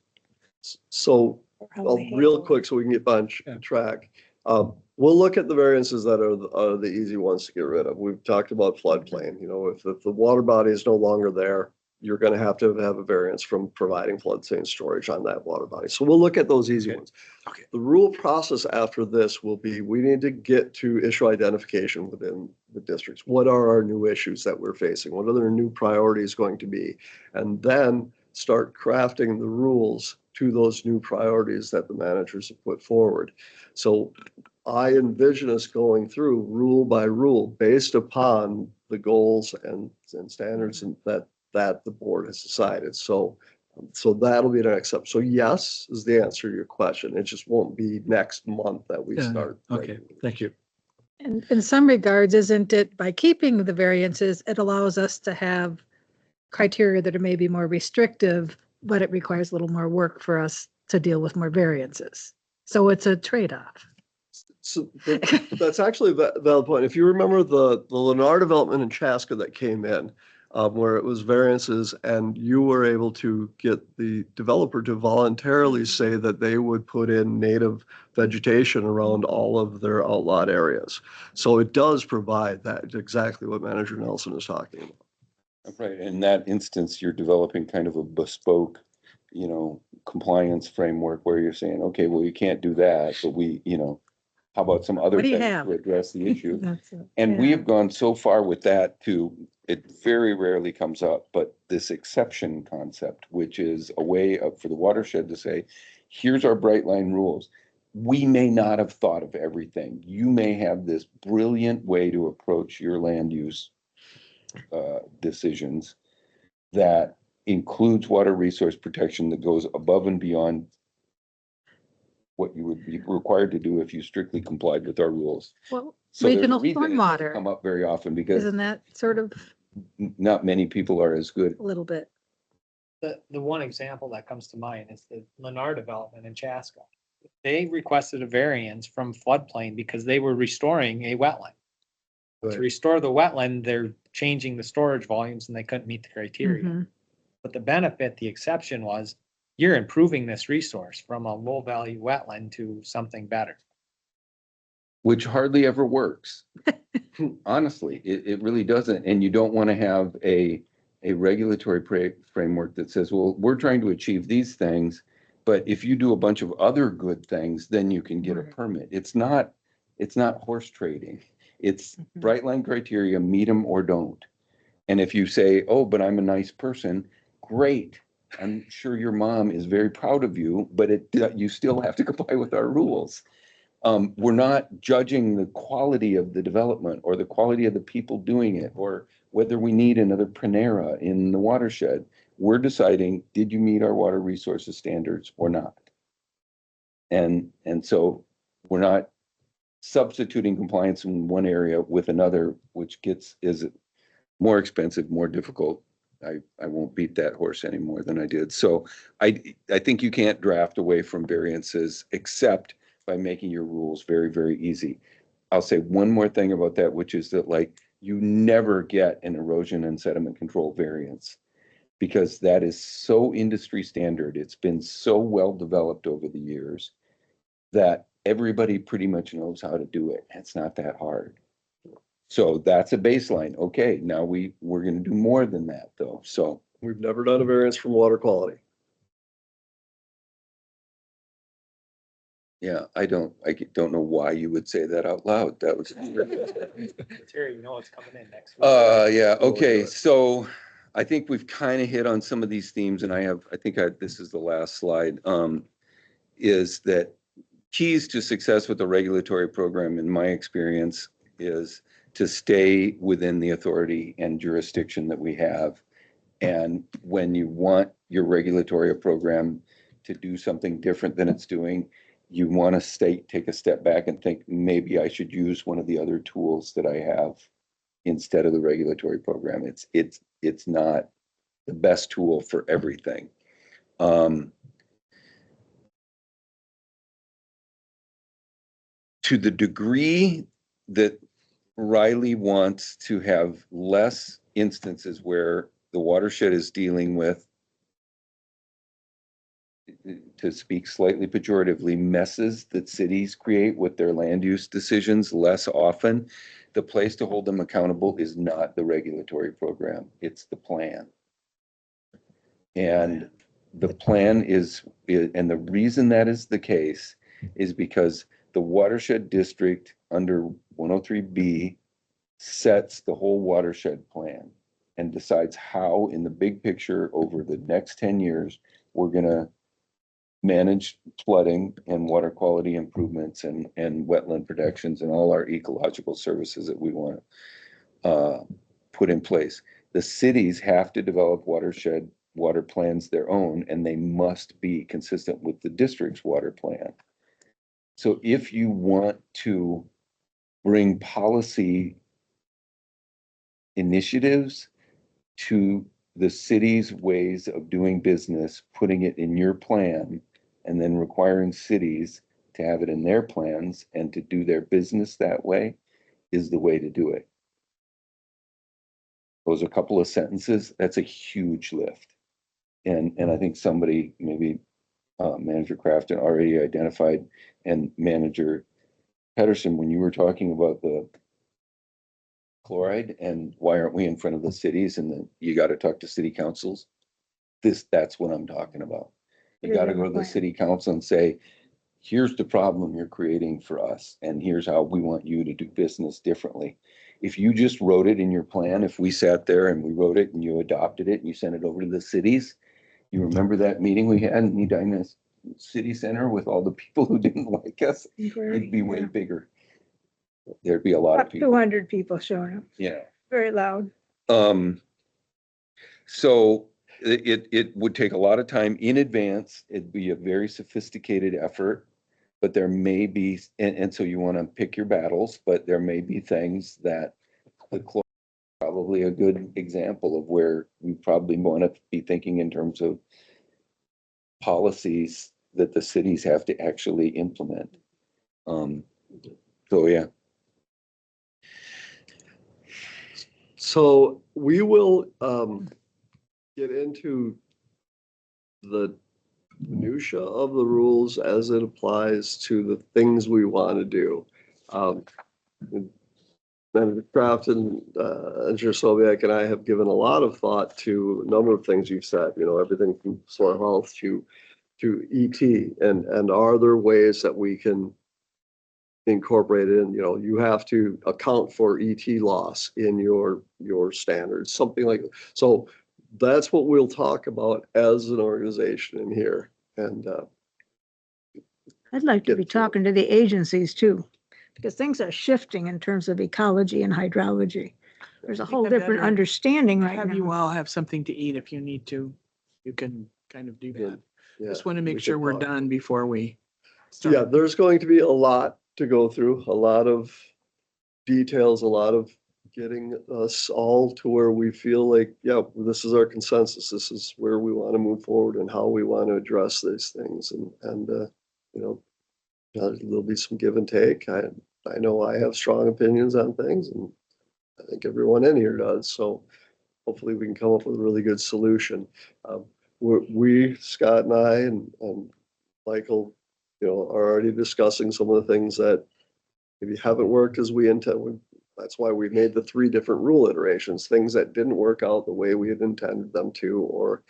So, real quick, so we can get on track. We'll look at the variances that are the easy ones to get rid of. We've talked about floodplain. You know, if the water body is no longer there, you're going to have a variance from providing floodplain storage on that water body. So we'll look at those easy ones. Okay. The rule process after this will be, we need to get to issue identification within the districts. What are our new issues that we're facing? What are their new priorities going to be? And then start crafting the rules to those new priorities that the managers have put forward. So I envision us going through rule by rule based upon the goals and standards and that the board has decided. So that'll be the next step. So yes is the answer to your question. It just won't be next month that we start. Okay, thank you. And in some regards, isn't it by keeping the variances, it allows us to have criteria that are maybe more restrictive, but it requires a little more work for us to deal with more variances. So it's a trade-off. So that's actually a valid point. If you remember the Lennar development in Chaska that came in, where it was variances, and you were able to get the developer to voluntarily say that they would put in native vegetation around all of their outlot areas. So it does provide that, exactly what Manager Nelson is talking about. Right. In that instance, you're developing kind of a bespoke, compliance framework where you're saying, okay, well, you can't do that, but how about some other What do you things have? to address the issue? That's it. And we Yeah. have gone so far with that too, it very rarely comes up, but this exception concept, which is a way for the watershed to say, here's our bright line rules. We may not have thought of everything. You may have this brilliant way to approach your land use decisions that includes water resource protection that goes above and beyond what you would be required to do if you strictly complied with our rules. Well, So there's a regional reason it doesn't stormwater, come up very often because isn't that sort of not many people are as good. a little bit? The one example that comes to mind is the Lennar development in Chaska. They requested a variance from floodplain because they were restoring a wetland. To Right. restore the wetland, they're changing the storage volumes and they couldn't meet the criteria. Mhm. But the benefit, the exception was, you're improving this resource from a low value wetland to something better. Which hardly ever works. Honestly, it really doesn't. And you don't want to have a regulatory framework that says, well, we're trying to achieve these things, but if you do a bunch of other good things, then you can get a Right. permit. It's not It's not horse trading. It's bright line criteria, meet them or don't. And if you say, oh, but I'm a nice person, great. I'm sure your mom is very proud of you, but you still have to comply with our rules. We're not judging the quality of the development or the quality of the people doing it, or whether we need another Panera in the watershed. We're deciding, did you meet our water resources standards or not? And so we're not substituting compliance in one area with another, which is more expensive, more difficult. I won't beat that horse any more than I did. So I think you can't draft away from variances except by making your rules very, very easy. I'll say one more thing about that, which is that like you never get an erosion and sediment control variance because that is so industry standard. It's been so well developed over the years that everybody pretty much knows how to do it. It's not that hard. So that's a baseline. Okay, now we're going to do more than that though. So We've never done a variance from water quality. yeah, I don't know why you would say that out loud. That was. Terry, you know what's coming in next week. Yeah, okay. So I think we've kind of hit on some of these themes and this is the last slide, is that keys to success with the regulatory program, in my experience, is to stay within the authority and jurisdiction that we have. And when you want your regulatory program to do something different than it's doing, you want to take a step back and think, maybe I should use one of the other tools that I have instead of the regulatory program. It's not the best tool for everything. To the degree that Riley wants to have less instances where the watershed is dealing with, to speak slightly pejoratively, messes that cities create with their land use decisions less often, the place to hold them accountable is not the regulatory program, it's the plan. And the plan and the reason that is the case is because the watershed district under 103B sets the whole watershed plan and decides how, in the big picture, over the next 10 years, we're going to manage flooding and water quality improvements and wetland protections and all our ecological services that we want to put in place. The cities have to develop watershed water plans their own, and they must be consistent with the district's water plan. So if you want to bring policy initiatives to the city's ways of doing business, putting it in your plan, and then requiring cities to have it in their plans and to do their business that way is the way to do it. Those are a couple of sentences. That's a huge lift. And I think somebody, maybe Manager Crafton, already identified, and Manager Pedersen, when you were talking about the chloride and why aren't we in front of the cities and then you got to talk to city councils, that's what I'm talking about. You got to go to the city council and say, here's the problem you're creating for us, and here's how we want you to do business differently. If you just wrote it in your plan, if we sat there and we wrote it and you adopted it and you sent it over to the cities, you remember that meeting we had in Edina City Center with all the people who didn't like us? It'd be way bigger. There'd be a lot of About people. 200 people showing up. Yeah. Very loud. So it would take a lot of time in advance. It'd be a very sophisticated effort, but there may be, and so you want to pick your battles, but there may be things that the chloride is probably a good example of where we probably want to be thinking in terms of policies that the cities have to actually implement. So yeah. So we will get into the minutia of the rules as it applies to the things we want to do. Manager Kraft and Engineer Sobiek and I have given a lot of thought to a number of things you've said, everything from soil health to ET, and are there ways that we can incorporated in, you have to account for ET loss in your standards, something like, so that's what we'll talk about as an organization in here. And I'd like to Get be to it. talking to the agencies too, because things are shifting in terms of ecology and hydrology. There's a I think whole I different better understanding right Have you now. all have something to eat if you need to. You can kind of do Yeah, that. yeah, Just want to we make sure can we're talk. done before we Yeah, start. there's going to be a lot to go through, a lot of details, a lot of getting us all to where we feel like, yeah, this is our consensus. This is where we want to move forward and how we want to address these things. And there'll be some give and take. I know I have strong opinions on things, and I think everyone in here does. So hopefully we can come up with a really good solution. Scott and I and Michael, are already discussing some of the things that maybe haven't worked as we intended. That's why we made the 3 different rule iterations, things that didn't work out the way we had intended them to, or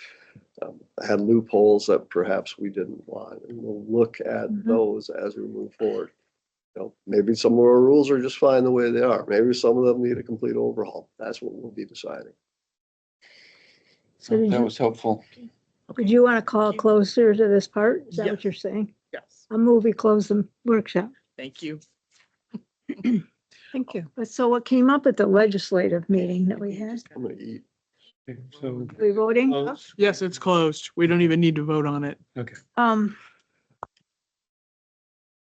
had loopholes that perhaps we didn't want. And we'll look at those as we move forward. Maybe some of our rules are just fine the way they are. Maybe some of them need a complete overhaul. That's what we'll be deciding. So That was helpful. did you want to call closer to this part? Is that Yes. what you're saying? Yes. I'll move, we close the workshop. Thank you. Thank you. But so what came up at the legislative meeting that we had? I'm gonna eat. So, We voting? close. Yes, it's closed. We don't even need to vote on it. Okay.